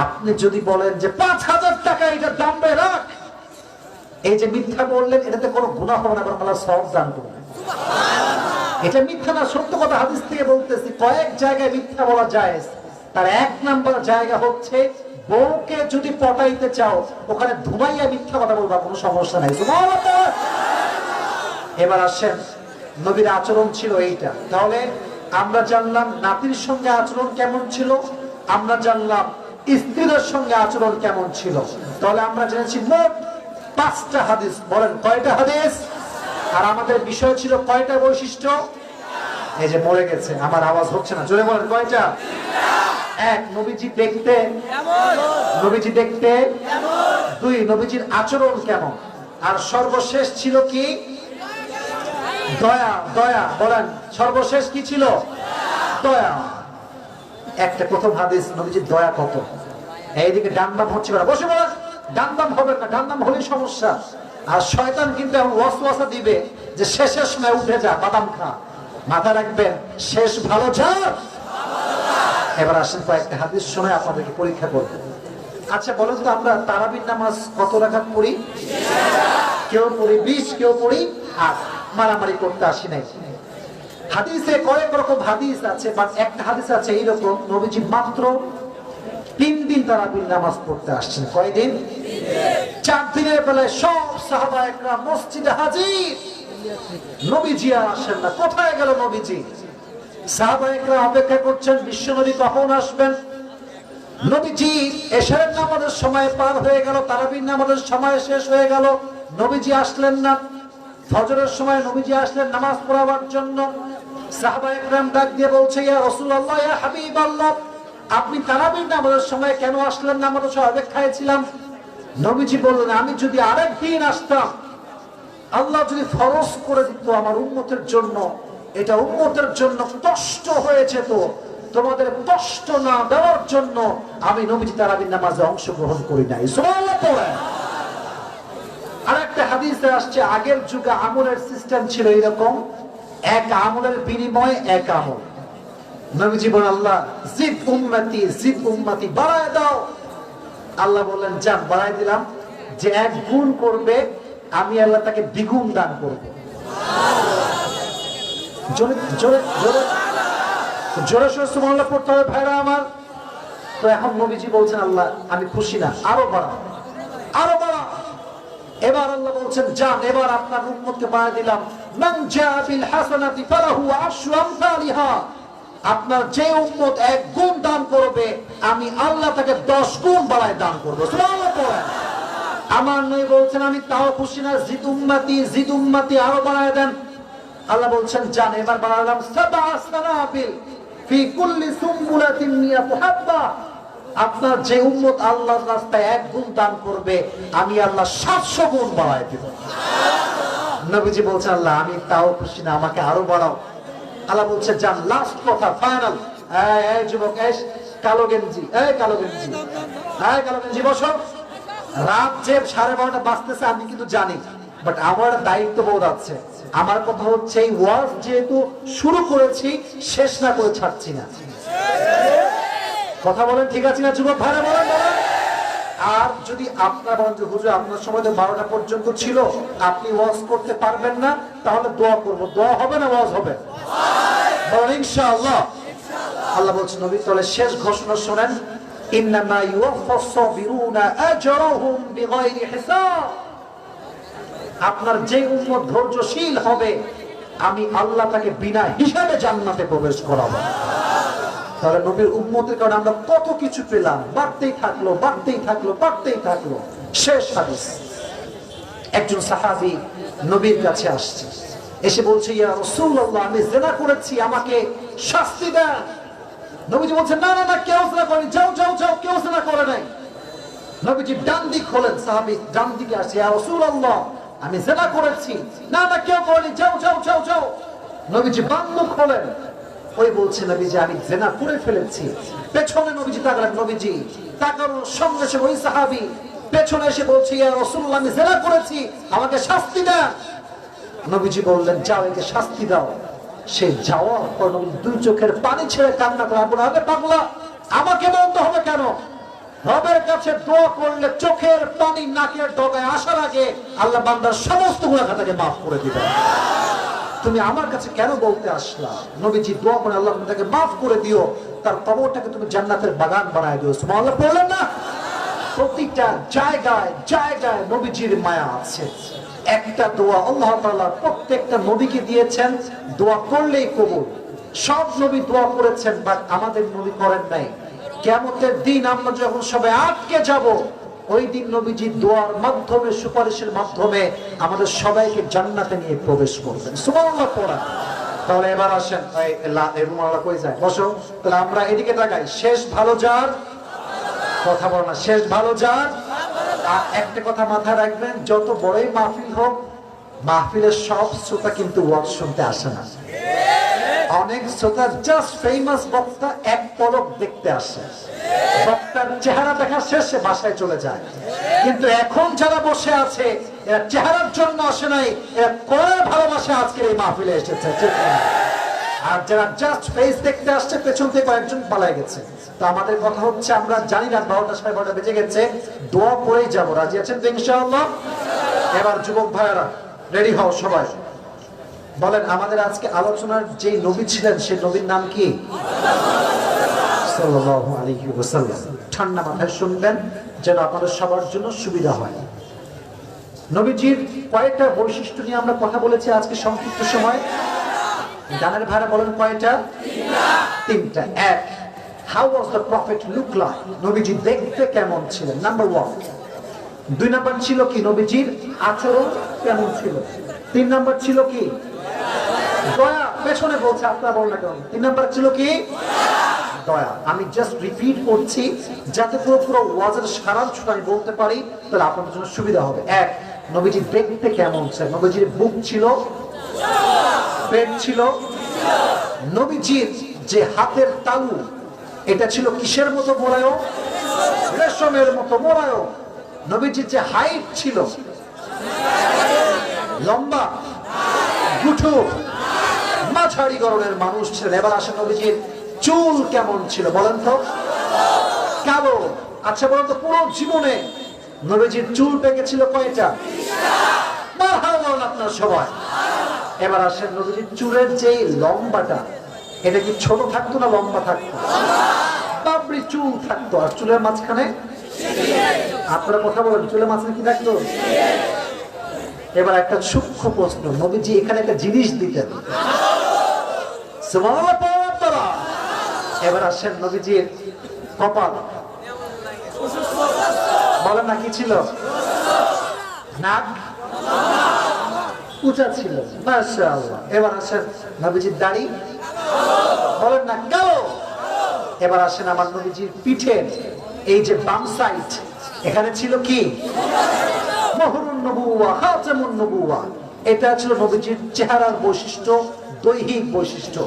আপনি যদি বলেন যে 5000 টাকা এটার দাম রাখ, এই যে মিথ্যা বললেন, এটাতে কোনো গুনাহ হবে না, বরং আল্লাহ সওয়াব দান করবেন। এটা মিথ্যা না, সত্য কথা হাদিস থেকে বলতেছি। কয়েক জায়গায় মিথ্যা বলা জায়েজ। তার 1 নাম্বার জায়গা হচ্ছে বউকে যদি পটাইতে চাও, ওখানে ধুমাইয়া মিথ্যা কথা বলবা, কোনো সমস্যা নাই। এবার আসেন, নবীর আচরণ ছিল এইটা। তাহলে আমরা জানলাম নাতির সঙ্গে আচরণ কেমন ছিল, আমরা জানলাম স্ত্রীদের সঙ্গে আচরণ কেমন ছিল। তাহলে আমরা জেনেছি মোট 5টা হাদিস। বলেন কয়টা হাদিস? আর আমাদের বিষয় ছিল কয়টা বৈশিষ্ট্য? এই যে মরে গেছে, আমার আওয়াজ হচ্ছে না, জোরে বলেন কয়টা? 1, নবীজি দেখতে কেমন, নবীজি দেখতে কেমন। 2, নবীজির আচরণ কেমন। আর সর্বশেষ ছিল কি? দয়া। দয়া বলেন, সর্বশেষ কি ছিল? দয়া। একটা প্রথম হাদিস, নবীজির দয়া কত। এইদিকে ডান বাম হচ্ছে না, বসে বলেন ডান বাম হবে না, ডান বাম হলেই সমস্যা। আর শয়তান কিন্তু এমন ওয়াসওয়াসা দিবে যে শেষের সময় উঠে যা, বাদাম খা। মাথা রাখবেন, শেষ ভালো যা। এবার আসেন কয়েকটা হাদিস শুনে আপনাদেরকে পরীক্ষা করব। আচ্ছা বলেন তো, আমরা তারাবির নামাজ কত রাকাত পড়ি? কেউ পড়ি 20, কেউ পড়ি 8। মারামারি করতে আসি নাই। হাদিসে কয়েক রকম হাদিস আছে, বাট একটা হাদিস আছে এইরকম, নবীজি মাত্র 3 দিন তারাবির নামাজ পড়তে আসছেন। কয়দিন? 4 দিনের বেলায় সব সাহাবা একরাম মসজিদে হাজির। নবীজি আর আসেন না। কোথায় গেল নবীজি? সাহাবা একরাম অপেক্ষা করছেন বিশ্বনবী কখন আসবেন। নবীজি এশারের নামাজের সময় পার হয়ে গেল, তারাবির নামাজের সময় শেষ হয়ে গেল, নবীজি আসলেন না। ফজরের সময় নবীজি আসলেন নামাজ পড়াবার জন্য। সাহাবা একরাম ডাক দিয়ে বলছে, ইয়া রাসূলুল্লাহ, ইয়া হাবিবাল্লাহ, আপনি তারাবির নামাজের সময় কেন আসলেন না? আমরা তো অপেক্ষায় ছিলাম। নবীজি বললেন, আমি যদি আরেকদিন আসতাম, আল্লাহ যদি ফরজ করে দিত আমার উম্মতের জন্য, এটা উম্মতের জন্য কষ্ট হয়েছে, তো তোমাদের কষ্ট না দেওয়ার জন্য আমি নবীজি তারাবির নামাজে অংশগ্রহণ করি নাই। সুবহানাল্লাহ পড়েন। আরেকটা হাদিসে আসছে, আগের যুগে আমলের সিস্টেম ছিল এরকম, এক আমলের বিনিময়ে এক আমল। নবীজি বলেন, আল্লাহ জিদ উম্মতি বাড়ায় দাও। আল্লাহ বললেন, যান বাড়ায় দিলাম। যে 1 গুণ করবে, আমি আল্লাহ তাকে দ্বিগুণ দান করব। জোরে জোরে জোরে জোরে সুবহানাল্লাহ পড়তে হবে ভাইরা আমার। তো এখন নবীজি বলছেন, আল্লাহ আমি খুশি না, আরো বাড়াও, আরো বাড়াও। এবার আল্লাহ বলছেন, যান এবার আপনার উম্মতকে বাড়ায় দিলাম। মান জা বিল হাসানাতি ফালাহু আশরু আমসালিহা। আপনার যে উম্মত 1 গুণ দান করবে, আমি আল্লাহ তাকে 10 গুণ বাড়ায় দান করব। সুবহানাল্লাহ পড়েন। আমার নবী বলছেন, আমি তাও খুশি না, জিদ উম্মতি আরো বাড়ায় দেন। আল্লাহ বলছেন, যান এবার বাড়ালাম, সাবআ সানাবিল ফি কুল্লি সুমবুলাতিন মিয়াতু হাব্বা। আপনার যে উম্মত আল্লাহর রাস্তায় 1 গুণ দান করবে, আমি আল্লাহ 700 গুণ বাড়ায় দেব। নবীজি বলছেন, আল্লাহ আমি তাও খুশি না, আমাকে আরো বাড়াও। আল্লাহ বলছে, যান লাস্ট কথা, ফাইনাল। এই যুবক, এই কালো গেঞ্জি, এই কালো গেঞ্জি, এই কালো গেঞ্জি বসো। রাত যে 12:30 বাজতেছে আমি কিন্তু জানি, বাট আমার দায়িত্ববোধ আছে। আমার কথা হচ্ছে, এই ওয়াজ যেহেতু শুরু করেছি, শেষ না করে ছাড়ছি না। কথা বলেন ঠিক আছে না যুবক ভাইরা? বলেন বলেন। আর যদি আপনার বলেন যে হুজুর আপনার সময় তো 12টা পর্যন্ত ছিল, আপনি ওয়াজ করতে পারবেন না, তাহলে দোয়া করব। দোয়া হবে না ওয়াজ হবে? বলেন ইনশাআল্লাহ। আল্লাহ বলছেন, নবী তাহলে শেষ ঘোষণা শুনেন, ইন্নামা ইউওয়াফাস সাবিরুনা আজরাহুম বিগাইরি হিসাব। আপনার যে উম্মত ধৈর্যশীল হবে, আমি আল্লাহ তাকে বিনা হিসাবে জান্নাতে প্রবেশ করাবো। তাহলে নবীর উম্মতের কারণে আমরা কত কিছু পেলাম, বাড়তেই থাকলো বাড়তেই থাকলো বাড়তেই থাকলো। শেষ হাদিস, একজন সাহাবী নবীর কাছে আসছে, এসে বলছে, ইয়া রাসূলুল্লাহ, আমি জিনা করেছি, আমাকে শাস্তি দেন। নবীজি বলছেন, না না না, কেউ জিনা করেনি, যাও যাও যাও, কেউ জিনা করে নাই। নবীজি ডান দিক হলেন, সাহাবী ডান দিকে আসে, ইয়া রাসূলুল্লাহ, আমি জিনা করেছি। না না, কেউ করেনি, যাও যাও যাও যাও। নবীজি বাম মুখ হলেন, ওই বলছে, নবীজি আমি জিনা করে ফেলেছি। পেছনে নবীজি তাকালেন, নবীজি তাকানোর সঙ্গে সঙ্গে ওই সাহাবী পেছনে এসে বলছে, ইয়া রাসূলুল্লাহ, আমি জিনা করেছি, আমাকে শাস্তি দেন। নবীজি বললেন, যাও একে শাস্তি দাও। সে যাওয়ার পর নবী দুই চোখের পানি ছেড়ে কান্না করে, আরে পাগলা, আমাকে বলতে হবে কেন? রবের কাছে দোয়া করলে চোখের পানি নাকের ডগায় আসার আগে আল্লাহ বান্দার সমস্ত গুনাহ খাতাকে মাফ করে দিবেন। তুমি আমার কাছে কেন বলতে আসলা? নবীজি দোয়া করে, আল্লাহ তাকে মাফ করে দিও, তার কবরটাকে তুমি জান্নাতের বাগান বানায় দিও। সুবহানাল্লাহ বললেন না? প্রতিটা জায়গায় জায়গায় নবীজির মায়া আছে। একটা দোয়া আল্লাহ তাআলা প্রত্যেকটা নবীকে দিয়েছেন, দোয়া করলেই কবুল। সব নবী দোয়া করেছেন, বাট আমাদের নবী করেন নাই। কিয়ামতের দিন আমরা যখন সবাই আটকে যাব, ওই দিন নবীজি দোয়ার মাধ্যমে, সুপারিশের মাধ্যমে আমাদের সবাইকে জান্নাতে নিয়ে প্রবেশ করবেন। সুবহানাল্লাহ পড়া। তাহলে এবার আসেন, এই রুমালা কই যায়? বসো। তাহলে আমরা এদিকে তাকাই। শেষ ভালো যার, কথা বল না, শেষ ভালো যার। আর একটা কথা মাথায় রাখবেন, যত বড়ই মাহফিল হোক, মাহফিলের সব শ্রোতা কিন্তু ওয়াজ শুনতে আসে না। অনেক শ্রোতা জাস্ট ফেমাস বক্তা এক পলক দেখতে আসে, বক্তার চেহারা দেখা শেষে বাসায় চলে যায়। কিন্তু এখন যারা বসে আছে, এরা চেহারার জন্য আসে নাই, এরা কোরআনের ভালোবাসা আজকের এই মাহফিলে এসেছে। ঠিক না? আর যারা জাস্ট ফেস দেখতে আসছে, পেছন থেকে কয়েকজন পালায় গেছে। তো আমাদের কথা হচ্ছে, আমরা জানি না 12টা 12:30 বেজে গেছে, দোয়া করেই যাবো। রাজি আছেন তো ইনশাআল্লাহ? এবার যুবক ভাইয়েরা রেডি হও সবাই। বলেন, আমাদের আজকে আলোচনার যে নবী ছিলেন, সেই নবীর নাম কি? সাল্লাল্লাহু আলাইহি ওয়াসাল্লাম। ঠান্ডা মাথায় শুনবেন যেন আপনাদের সবার জন্য সুবিধা হয়। নবীজির কয়েকটা বৈশিষ্ট্য নিয়ে আমরা কথা বলেছি আজকে সংক্ষিপ্ত সময়। গানের ভাড়া বলেন কয়টা? তিনটা। এক, how was the prophet look like? নবীজি দেখতে কেমন ছিলেন, নাম্বার 1। 2 নাম্বার ছিল কি? নবীজির আচরণ কেমন ছিল। 3 নাম্বার ছিল কি? দয়া। পেছনে বলছে, আপনারা বলেন না কেন? 3 নাম্বার ছিল কি? দয়া। আমি জাস্ট রিপিট করছি যাতে পুরো ওয়াজের সারাংশটা আমি বলতে পারি, তাহলে আপনাদের জন্য সুবিধা হবে। 1, নবীজি দেখতে কেমন ছিলেন? নবীজির বুক ছিল, পেট ছিল। নবীজির যে হাতের তালু, এটা ছিল কিসের মতো মোড়ায়ও? রেশমের মতো মোড়ায়ও। নবীজির যে হাইট ছিল, লম্বা, গুঠু, মাঝারি গড়নের মানুষ ছিলেন। এবার আসেন, নবীজির চুল কেমন ছিল বলেন তো? কালো। আচ্ছা বলেন তো, পুরো জীবনে নবীজির চুল পেকেছিল কয়টা? মারহাবা বলেন আপনার সবাই। এবার আসেন, নবীজির চুলের যে লম্বাটা, এটা কি ছোট থাকতো না লম্বা থাকতো? বাবরি চুল থাকতো। আর চুলের মাঝখানে, আপনারা কথা বলেন, চুলের মাঝখানে কি থাকতো? এবার একটা সূক্ষ্ম প্রশ্ন, নবীজি এখানে একটা জিনিস দিতেন। সুবহানাল্লাহ পড়া। এবার আসেন, নবীজির কপাল বলেন না কি ছিল? নাক উঁচা ছিল, মাশাআল্লাহ। এবার আসেন, নবীজির দাড়ি বলেন না কালো। এবার আসেন, আমার নবীজির পিঠের এই যে বাম সাইড, এখানে ছিল কি? মুহরুন নবুওয়া, খাতামুন নবুওয়া। এটা ছিল নবীজির চেহারার বৈশিষ্ট্য, দৈহিক বৈশিষ্ট্য।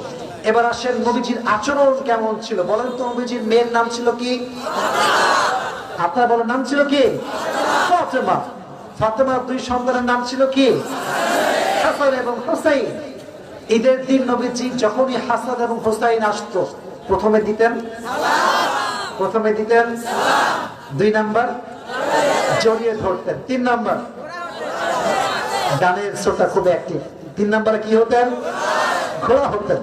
এবার আসেন, নবীজির আচরণ কেমন ছিল বলেন তো? নবীজির মেয়ের নাম ছিল কি? আপনারা বলেন, নাম ছিল কি? ফাতেমা। ফাতেমার 2 সন্তানের নাম ছিল কি? হাসান এবং হুসাইন। ঈদের দিন নবীজি যখনই হাসান এবং হুসাইন আসতো, প্রথমে দিতেন সালাম। প্রথমে দিতেন সালাম। 2 নাম্বার জড়িয়ে ধরতেন। 3 নাম্বার গানের শ্রোতা খুব অ্যাক্টিভ। 3 নাম্বারে কি হতেন? ঘোড়া হতেন।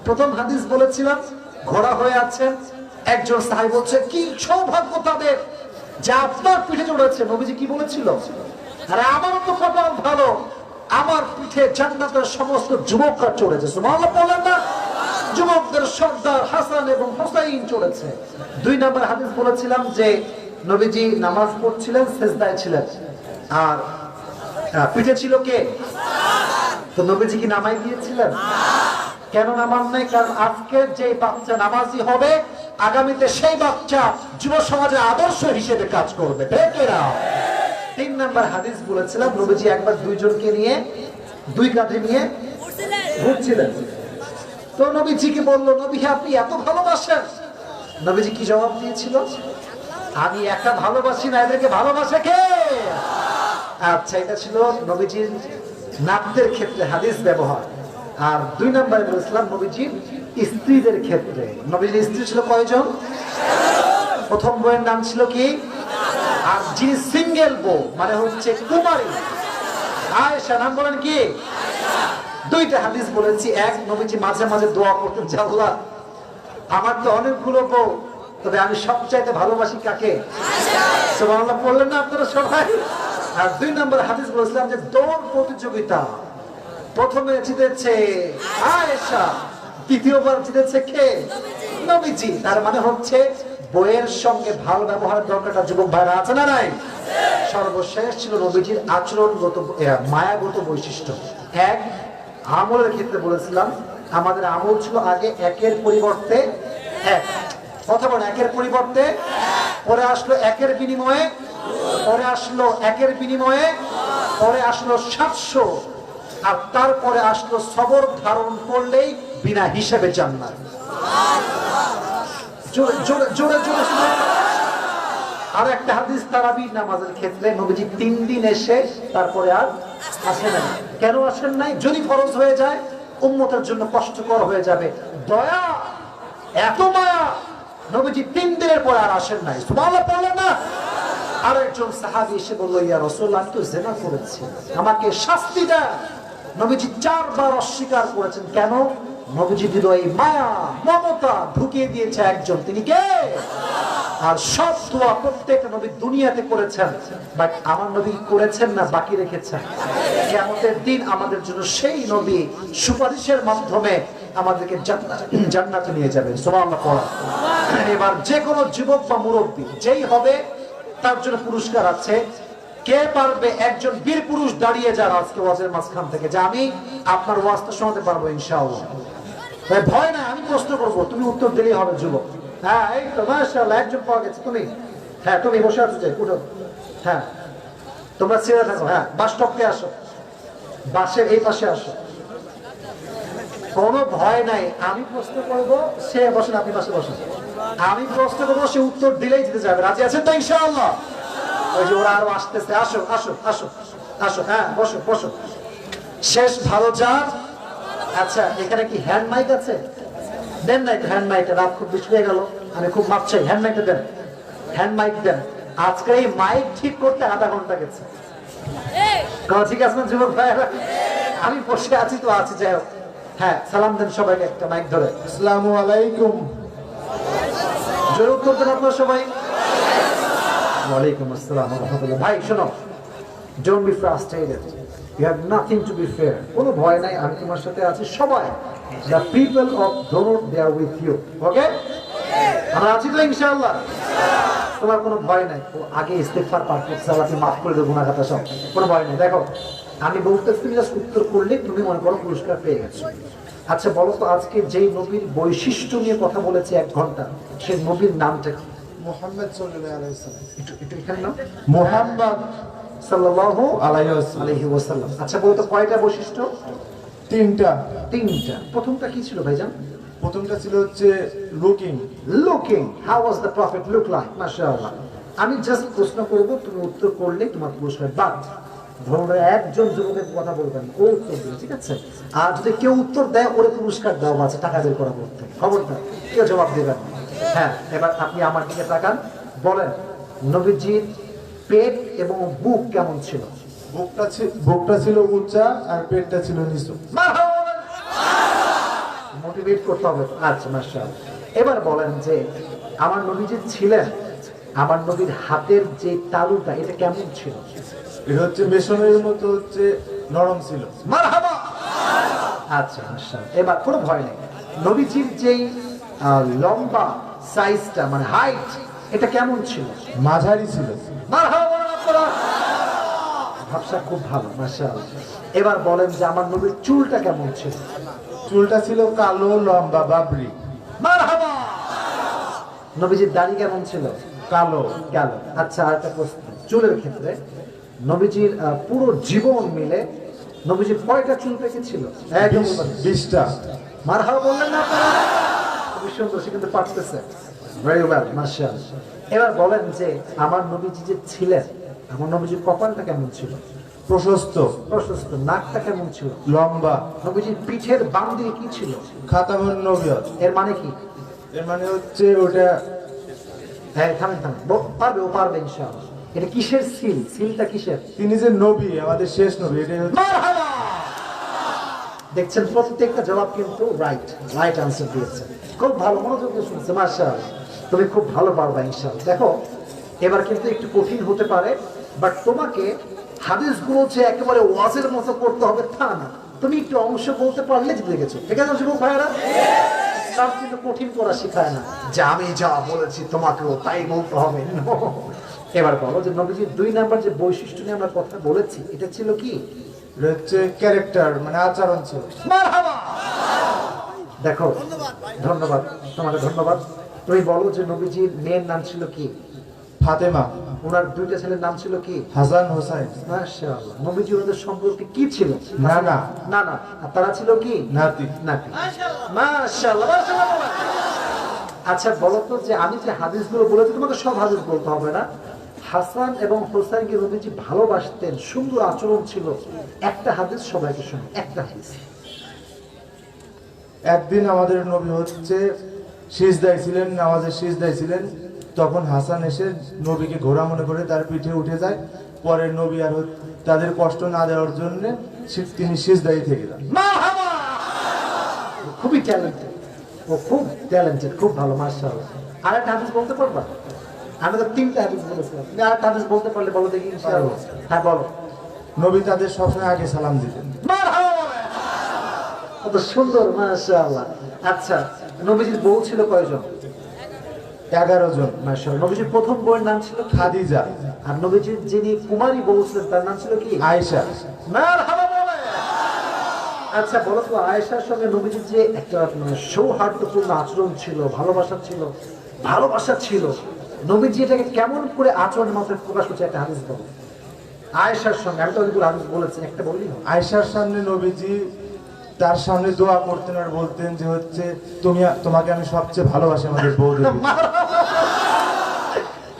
প্রথম হাদিস বলেছিলাম, ঘোড়া হয়ে আছেন। একজন সাহাবী বলছে, কি সৌভাগ্য তাদের যা আপনার পিঠে চড়েছে। নবীজি কি বলেছিল? আরে আমারও তো কপাল ভালো, আমার পিঠে জান্নাতের সমস্ত যুবকরা চড়েছে। সুবহানাল্লাহ বলেন না? যুবকদের সর্দার হাসান এবং হুসাইন চড়েছে। 2 নাম্বার হাদিস বলেছিলাম যে নবীজি নামাজ পড়ছিলেন, সিজদায় ছিলেন, আর পিঠে ছিল কে? তো নবীজি কি নামাই দিয়েছিলেন? কেন নামান নাই? কারণ আজকে যে বাচ্চা নামাজি হবে, আগামীতে সেই বাচ্চা যুব সমাজের আদর্শ হিসেবে কাজ করবে। ঠিক না? 3 নাম্বার হাদিস বলেছিলাম, নবীজি একবার 2 জনকে নিয়ে 2 কাঁধে নিয়ে ঘুরছিলেন। তো নবীজিকে বললো, নবী আপনি এত ভালোবাসেন? নবীজি কি জবাব দিয়েছিল? আমি একা ভালোবাসি না, এদেরকে ভালোবাসে কে? আচ্ছা, এটা ছিল নবীজির নাতদের ক্ষেত্রে হাদিস ব্যবহার। আর 2 নম্বরে বলেছিলাম নবীজির স্ত্রীদের ক্ষেত্রে। নবীজির স্ত্রী ছিল কয়জন? প্রথম বউয়ের নাম ছিল কি? আর যিনি সিঙ্গেল বউ মানে হচ্ছে কুমারী, আয়েশা, নাম বলেন কি? 2টা হাদিস বলেছি। এক, নবীজি মাঝে মাঝে দোয়া করতেন, যে আল্লাহ আমার তো অনেকগুলো বউ, তবে আমি সবচাইতে ভালোবাসি কাকে? সুবহানাল্লাহ বললেন না আপনারা সবাই? আর 2 নম্বর হাদিস বলেছিলাম যে দৌড় প্রতিযোগিতা, প্রথমে জিতেছে আয়েশা, দ্বিতীয়বার জিতেছে কে? নবীজি। তার মানে হচ্ছে বইয়ের সঙ্গে ভালো ব্যবহারের দরকারটা যুবক ভাইরা আছে না নাই? সর্বশেষ ছিল নবীজির আচরণগত মায়াগত বৈশিষ্ট্য। এক, আমলের ক্ষেত্রে বলেছিলাম আমাদের আমল ছিল আগে একের পরিবর্তে এক, কথা বলেন, একের পরিবর্তে, পরে আসলো একের বিনিময়ে, পরে আসলো একের বিনিময়ে, পরে আসলো 700, আর তারপরে আসলো সবর ধারণ করলেই বিনা হিসেবে জান্নাত। জোরে জোরে জোরে জোরে। আর একটা হাদিস তারাবি নামাজের ক্ষেত্রে নবীজি 3 দিন এসে তারপরে আর আসেন না। কেন আসেন নাই? যদি ফরজ হয়ে যায় উম্মতের জন্য কষ্টকর হয়ে যাবে, দয়া, এত মায়া, নবীজি 3 দিনের পর আর আসেন নাই। সুবহানাল্লাহ বললেন না? আর একজন সাহাবী এসে বলল, ইয়া রাসূলুল্লাহ, আমি তো জিনা করেছি, আমাকে শাস্তি দেন। নবীজি 4 বার অস্বীকার করেছেন। কেন? নবীজি হৃদয়ে মায়া মমতা ঢুকিয়ে দিয়েছে একজন, তিনি কে? আর সব দোয়া প্রত্যেকটা নবী দুনিয়াতে করেছেন, বাট আমার নবী করেছেন না, বাকি রেখেছেন। কিয়ামতের দিন আমাদের জন্য সেই নবী সুপারিশের মাধ্যমে আমাদেরকে জান্নাতে নিয়ে যাবেন। সুবহানাল্লাহ পড়া। এবার যে কোনো যুবক বা মুরব্বী যেই হবে তার জন্য পুরস্কার আছে। কে পারবে একজন বীর পুরুষ দাঁড়িয়ে যান আজকে ওয়াজের মাঝখান থেকে, যে আমি আপনার ওয়াজটা শোনাতে পারবো ইনশাআল্লাহ? ভয় না, আমি প্রশ্ন করবো, তুমি উত্তর দিলেই হবে যুবক। হ্যাঁ, এই তো মাশাআল্লাহ, একজন পাওয়া গেছে। তুমি, হ্যাঁ তুমি বসে আছো, যে উঠো, হ্যাঁ তোমরা ছেড়ে থাকো, হ্যাঁ বাস স্টপকে আসো, বাসের এই পাশে আসো, কোনো ভয় নাই। আমি প্রশ্ন করবো, সে বসেন, আপনি পাশে বসেন, আমি প্রশ্ন করবো, সে উত্তর দিলেই দিতে যাবে। রাজি আছেন তো ইনশাআল্লাহ? ওই যে ওরা আরো আসতেছে, আসো আসো আসো আসো, হ্যাঁ বসো বসো। শেষ ভালো যার। আচ্ছা, এখানে কি হ্যান্ড মাইক আছে? দেন না একটু হ্যান্ড মাইকটা, রাত খুব বেশি হয়ে গেল, আমি খুব মাপ চাই, হ্যান্ড মাইকটা দেন, হ্যান্ড মাইক দেন। আজকে এই মাইক ঠিক করতে আধা ঘন্টা গেছে। ঠিক আছে না যুবক ভাইরা? আমি বসে আছি তো আছি, যাই হোক। হ্যাঁ, সালাম দেন সবাইকে একটা মাইক ধরে। আসসালামু আলাইকুম। জোরে উত্তর দেন আপনারা সবাই। ওয়ালাইকুম আসসালাম ওয়া রাহমাতুল্লাহ। ভাই শোনো, don't be frustrated, you have nothing to be fair. কোনো ভয় নাই, আমি তোমার সাথে আছি। সবাই, দ্য পিপল অফ ধনুর, they are with you. Okay, আমরা আছি তো ইনশাআল্লাহ? তোমার কোনো ভয় নাই। ও আগে ইস্তেগফার পাঠ করতে, আল্লাহ তুমি মাফ করে দেবো গুনাহ খাতা সব, কোনো ভয় নাই। দেখো, আমি বলতেছি, তুমি জাস্ট উত্তর করলে তুমি মনে করো পুরস্কার পেয়ে গেছো। আচ্ছা বলো তো, আজকে যেই নবীর বৈশিষ্ট্য নিয়ে কথা বলেছে 1 ঘন্টা, সেই নবীর নামটা কি? মুহাম্মদ সাল্লাল্লাহু আলাইহি ওয়াসাল্লাম। একটু এখানে নাম মুহাম্মদ সাল্লাল্লাহু আলাইহি আলাইহি ওয়াসাল্লাম। আচ্ছা বলতো কয়টা বৈশিষ্ট্য? 3টা। প্রথমটা কি ছিল ভাইজান? প্রথমটা ছিল হচ্ছে looking. How was the prophet look like? মাশাআল্লাহ। আমি জাস্ট প্রশ্ন করব, তুমি উত্তর করলে তোমার পুরস্কার। বাট ধরুন একজন যুবকের কথা বলবেন, ও উত্তর দিল, ঠিক আছে? আর যদি কেউ উত্তর দেয়, ওরে পুরস্কার দেওয়া আছে, টাকা বের করা করতে, খবরদার কেউ জবাব দেবেন না। হ্যাঁ, এবার আপনি আমার দিকে তাকান, বলেন নবীজির পেট এবং বুক কেমন ছিল? বুকটা ছিল উঁচা আর পেটটা ছিল নিচু। মোটিভেট করতে হবে। আচ্ছা মাশাআল্লাহ। এবার বলেন যে আমার নবীজি ছিলেন, আমার নবীর হাতের যে তালুটা, এটা কেমন ছিল? এটা হচ্ছে মেশনের মতো, হচ্ছে নরম ছিল। মারহাবা। আচ্ছা মাশাআল্লাহ। এবার কোনো ভয় নেই, নবীজির যেই লম্বা সাইজটা মানে হাইট, এটা কেমন ছিল? মাঝারি ছিল। মারহাবা। ভাবসা খুব ভালো, মাশাআল্লাহ। এবার বলেন যে আমার নবীর চুলটা কেমন ছিল? চুলটা ছিল কালো, লম্বা, বাবরি। মারহাবা। নবীজির দাড়ি কেমন ছিল? কালো। কালো। আচ্ছা, আর একটা প্রশ্ন, চুলের ক্ষেত্রে নবীজির পুরো জীবন মিলে নবীজির কয়টা চুল পেকেছিল? 20টা। মারহাবা বললেন না আপনারা? খুবই সুন্দর, সে কিন্তু পারতেছে। ভেরি ওয়েল, মাশাআল্লাহ। এবার বলেন যে আমার নবীজি যে ছিলেন, আমার নবীজির কপালটা কেমন ছিল? প্রশস্ত, প্রশস্ত। নাকটা কেমন ছিল? লম্বা। নবীজির পিঠের বাম দিকে কি ছিল? খাতামুন নবিয়ত। এর মানে কি? এর মানে হচ্ছে ওটা হ্যাঁ, থামেন থামেন, পারবে, ও পারবে ইনশাআল্লাহ। এটা কিসের সিল? সিলটা কিসের? তিনি যে নবী, আমাদের শেষ নবী, এটাই হচ্ছে। মারহাবা! দেখছেন প্রত্যেকটা জবাব কিন্তু রাইট রাইট আনসার দিয়েছে। খুব ভালো, মনোযোগ দিয়ে শুনছে। মাশাআল্লাহ, তুমি খুব ভালো পারবা ইনশাআল্লাহ। দেখো এবার কিন্তু একটু কঠিন হতে পারে, বাট তোমাকে হাদিসগুলো যে একেবারে ওয়াজের মতো করতে হবে তা না, তুমি একটু অংশ বলতে পারলে জিতে গেছো। ঠিক আছে যুবক ভাইয়েরা? ইসলাম কিন্তু কঠিন করা শেখায় না যে আমি যা বলেছি তোমাকেও তাই বলতে হবে। No! এবার বলো যে নবীজির 2 নাম্বার যে বৈশিষ্ট্য নিয়ে আমরা কথা বলেছি, এটা ছিল কি? এটা হচ্ছে ক্যারেক্টার, মানে আচরণ ছিল। মারহাবা! দেখো, ধন্যবাদ তোমাকে, ধন্যবাদ। তুমি বলো যে নবীজির মেয়ের নাম ছিল কি? ফাতেমা। ওনার 2টা ছেলের নাম ছিল কি? হাসান হোসাইন। মাশাআল্লাহ। নবীজি ওদের সম্পর্কে কি ছিল? না না না না, আর তারা ছিল কি? নাতি। নাতি। মাশাআল্লাহ, মাশাআল্লাহ। আচ্ছা বলো তো যে আমি যে হাদিসগুলো বলেছি, তোমাকে সব হাদিস বলতে হবে না। হাসান এবং হোসাইনকে নবীজি ভালোবাসতেন, সুন্দর আচরণ ছিল, একটা হাদিস সবাইকে শোনো, একটা হাদিস। একদিন আমাদের নবী হচ্ছে সিজদায় ছিলেন, নামাজের সিজদায় ছিলেন, তখন হাসান এসে নবীকে ঘোড়া মনে করে তার পিঠে উঠে যায়। পরে নবী আর তাদের কষ্ট না দেওয়ার জন্য তিনি সিজদায় থেকে যান। মারহাবা! খুবই ট্যালেন্টেড, ও খুব ট্যালেন্টেড, খুব ভালো। মাশাআল্লাহ। আরেকটা হাদিস বলতে পারবা? আমি তো 3টা হাদিস বলেছিলাম, তুমি আরেকটা হাদিস বলতে পারলে বলো দেখি ইনশাআল্লাহ। হ্যাঁ বলো। নবী তাদের সবসময় আগে সালাম দিতেন। মারহাবা! কত সুন্দর, মাশাআল্লাহ। আচ্ছা, নবীজির বউ ছিল কয়জন? 11 জন। মাশাআল্লাহ। নবীজির প্রথম বউয়ের নাম ছিল কি? খাদিজা। আর নবীজির যিনি কুমারী বউ ছিলেন তার নাম ছিল কি? আয়েশা। মারহাবা বলে। আচ্ছা বলো তো, আয়েশার সঙ্গে নবীজির যে একটা সৌহার্দ্যপূর্ণ আচরণ ছিল, ভালোবাসা ছিল, নবীজি এটাকে কেমন করে আচরণের মাধ্যমে প্রকাশ করছে? একটা হাদিস বলো আয়েশার সঙ্গে। আমি তো অনেকগুলো হাদিস বলেছি, একটা বললি না? আয়েশার সামনে নবীজি তার সামনে দোয়া করতেন আর বলতেন যে হচ্ছে তোমাকে আমি সবচেয়ে ভালোবাসি আমাদের বউদের।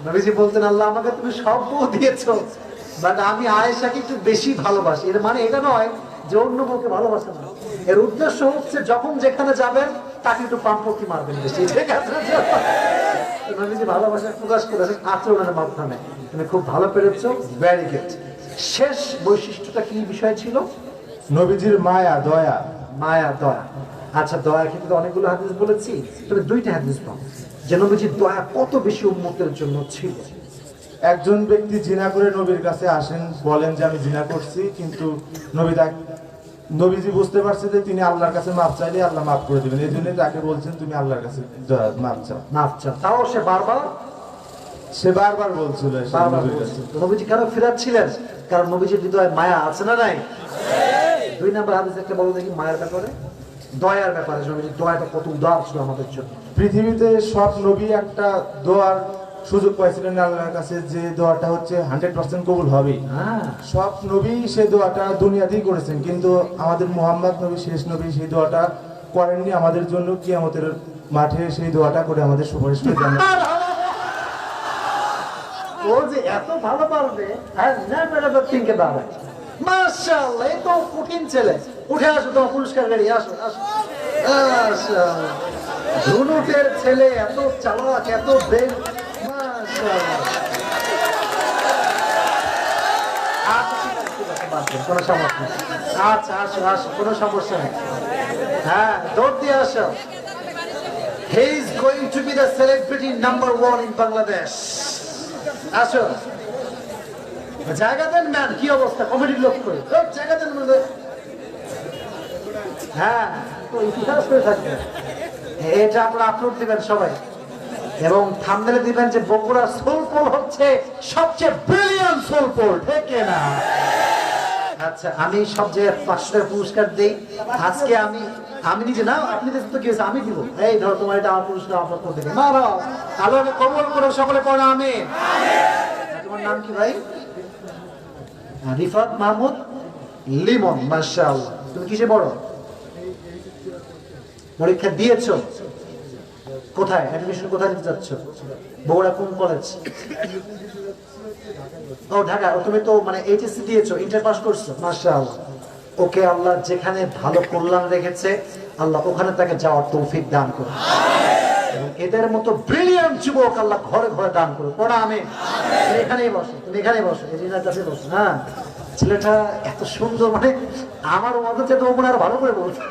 নবীজি বলতেন আল্লাহ আমাকে তুমি সব বউ দিয়েছো, বাট আমি আয়েশাকে একটু বেশি ভালোবাসি। এর মানে এটা নয় যে অন্য বউকে ভালোবাসে না, এর উদ্দেশ্য হচ্ছে যখন যেখানে যাবেন তাকে একটু পাম্পটি মারবেন বেশি। ঠিক আছে? নবীজি ভালোবাসা প্রকাশ করেছেন আচরণের মাধ্যমে। তুমি খুব ভালো পেরেছো, ভেরি গুড। শেষ বৈশিষ্ট্যটা কি বিষয় ছিল? নবীজির মায়া, দয়া। মায়া, দয়া। আচ্ছা, দয়ার ক্ষেত্রে অনেকগুলো হাদিস বলেছি, তবে 2টা হাদিস পাও যে নবীজির দয়া কত বেশি উম্মতের জন্য ছিল। একজন ব্যক্তি জিনা করে নবীর কাছে আসেন, বলেন যে আমি জিনা করছি, কিন্তু নবীজি বুঝতে পারছে যে তিনি আল্লাহর কাছে মাপ চাইলে আল্লাহ মাফ করে দিবেন, এই জন্য তাকে বলছেন তুমি আল্লাহর কাছে মাপ চাও। মাফ চাও। তাও সে বারবার বলছিল নবীর কাছে। নবীজি কেন ফিরাচ্ছিলেন? কারণ নবীজির হৃদয়ে মায়া আছে না নাই? 2 নাম্বার হাদিস একটা বলো দেখি, মায়ের ব্যাপারে, দয়ার ব্যাপারে। নবীজির দয়াটা কত উদার ছিল আমাদের জন্য। পৃথিবীতে সব নবী একটা দোয়ার সুযোগ পাইছিলেন আল্লাহর কাছে, যে দোয়াটা হচ্ছে 100% কবুল হবে। হ্যাঁ, সব নবী সেই দোয়াটা দুনিয়াতেই করেছেন, কিন্তু আমাদের মুহাম্মদ নবী, শেষ নবী, সেই দোয়াটা করেননি। আমাদের জন্য কিয়ামতের মাঠে সেই দোয়াটা করে আমাদের সুপারিশ করে জান্নাত। ও যে এত ভালো পারবে, হ্যাঁ, never ever think about it. মাশাআল্লাহ, এই তো কঠিন ছেলে। উঠে আসো, তোমার পুরস্কার গাড়ি, আসো আসো। মাশাআল্লাহ, ধনুকের ছেলে, এত চালাক, এত ব্রেন। মাশাআল্লাহ। আচ্ছা, ঠিক আছে, ঠিক আছে, বাদ দিন, কোনো সমস্যা নেই। আচ্ছা, আসো আসো, কোনো সমস্যা নেই। হ্যাঁ, দৌড় দিয়ে আসো। He is going to be the celebrity number 1 in Bangladesh. আসো, জায়গা দেন ম্যান। কি অবস্থা কমিটির লোক করে? জায়গা দেন। হ্যাঁ, তো ইতিহাস হয়ে থাকবে। এটা আপনারা আপলোড দিবেন সবাই, এবং থাম্বনেলে দিবেন যে বগুড়া সোলপোল হচ্ছে সবচেয়ে ব্রিলিয়ান্ট সোলপোল। ঠিক না? আচ্ছা, আমি সব জায়গায় 500 টাকা পুরস্কার দেই। আজকে আমি নিজে না, আপনি তো কি হয়েছে, আমি দিব। এই ধরো, তোমার এটা আমার পুরস্কার, আমার পক্ষ থেকে। মারো, আল্লাহকে কবুল করো, সকলে পড়ো আমিন। তোমার নাম কি ভাই? রিফাত মাহমুদ লিমন। মাশাআল্লাহ। তুমি কিসে পড়ো? পরীক্ষা দিয়েছো? কোথায় অ্যাডমিশন কোথায় নিতে যাচ্ছ? বগুড়া কোন কলেজ? ও ঢাকা। ও তুমি তো মানে এইচএসসি দিয়েছো, ইন্টার পাস করছো, মাশাআল্লাহ। ওকে আল্লাহ যেখানে ভালো কল্যাণ রেখেছে আল্লাহ ওখানে তাকে যাওয়ার তৌফিক দান করুন। এবং এদের মতো ব্রিলিয়ান্ট যুবক আল্লাহ ঘরে ঘরে দান করুন। পড়া আমিন। তুমি এখানেই বসো, তুমি এখানেই বসো, এরিনার কাছে বসো। হ্যাঁ, ছেলেটা এত সুন্দর, মানে আমার মতো চেয়ে তো মনে আর ভালো করে বলছে,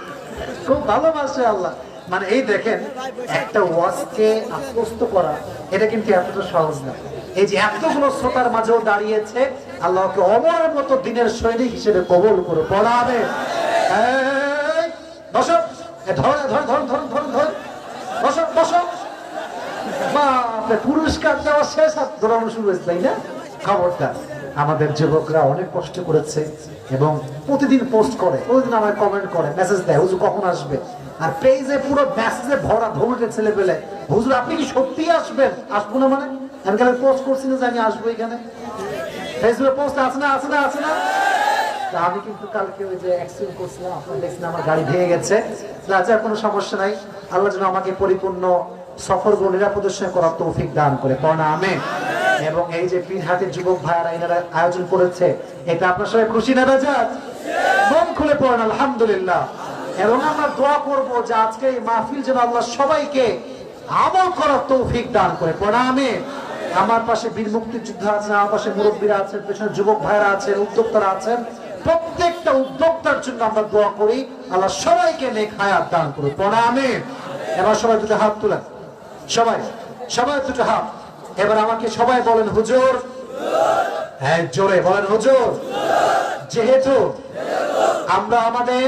খুব ভালো, মাশাআল্লাহ। মানে এই দেখেন, একটা ওয়াজকে আত্মস্থ করা এটা কিন্তু এতটা সহজ না। এই যে এতগুলো শ্রোতার মাঝেও দাঁড়িয়েছে, আল্লাহকে অমরের মতো দিনের সৈনিক হিসেবে কবুল করে পড়াবে। বসো, ধরে ধরে ধরে ধরে ধরে ধরে বসো বসো। বাপরে, পুরস্কার দেওয়া শেষ আর দৌড়ানো শুরু হয়েছে, তাই না? খবরদার, আমাদের যুবকরা অনেক কষ্ট করেছে এবং প্রতিদিন পোস্ট করে, প্রতিদিন আমায় কমেন্ট করে, মেসেজ দেয়, হুজুর কখন আসবে। আর পেজে পুরো মেসেজে ভরা ধরুটে ছেলে পেলে, হুজুর আপনি কি সত্যি আসবেন? আসবো না মানে? আমি কালকে পোস্ট করছি না যে আমি আসবো এখানে, ফেসবুকে পোস্ট আছে না আছে না আছে না? আমি কিন্তু কালকে ওই যে অ্যাক্সিডেন্ট করছিলাম, আপনারা দেখছেন আমার গাড়ি ভেঙে গেছে। আচ্ছা, কোনো সমস্যা নাই, আল্লাহ যেন আমাকে পরিপূর্ণ সফরগুলো নিরাপদের সঙ্গে করার তৌফিক দান করে, পড়া আমিন। এবং এই যে পীরহাটের যুবক ভাইয়ারা এনারা আয়োজন করেছে, এটা আপনার সবাই খুশি না রাজাত? মন খুলে পড়েন আলহামদুলিল্লাহ। এবং আমরা দোয়া করব যে আজকে এই মাহফিল যেন আল্লাহ সবাইকে আমল করার তৌফিক দান করে, পড়া আমিন। আমার পাশে বীর মুক্তিযোদ্ধা আছেন, আমার পাশে মুরব্বীরা আছেন, পেছনে যুবক ভাইরা আছেন, উদ্যোক্তারা আছেন। প্রত্যেকটা উদ্যোক্তার জন্য আমরা দোয়া করি আল্লাহ সবাইকে নেক হায়াত দান করুন, পড়া আমিন। এবার সবাই দুটো হাত তুলেন, সবাই সবাই দুটো হাত। এবার আমাকে সবাই বলেন হুজুর। হ্যাঁ, জোরে বলেন হুজুর। যেহেতু আমরা আমাদের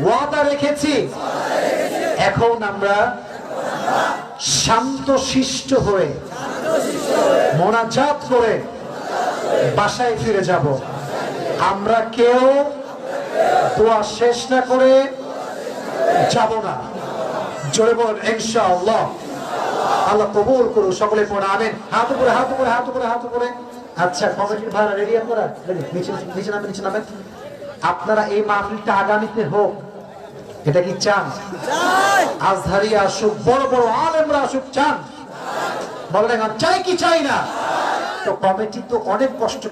ওয়াদা রেখেছি, এখন আমরা শান্ত শিষ্ট হয়ে মোনাজাত করে বাসায় ফিরে যাব। আমরা কেউ দোয়া শেষ না করে যাব না। জোরে বলেন ইনশাআল্লাহ। আল্লাহ কবুল করুন, সকলে পড়া আমিন। হাত উপরে, হাত উপরে, হাত উপরে, হাত উপরে। আচ্ছা, কমিটির ভাড়া রেডি আপনারা? নিচে নিচে নামেন, নিচে নামেন। আপনারা এই মাহফিলটা আগামীতে হোক, এটা কি চান? আজহারি আসুক, বড় বড় আলেমরা আসুক, চান? বলেন চাই কি চাই না? তো কমিটি তো অনেক কষ্ট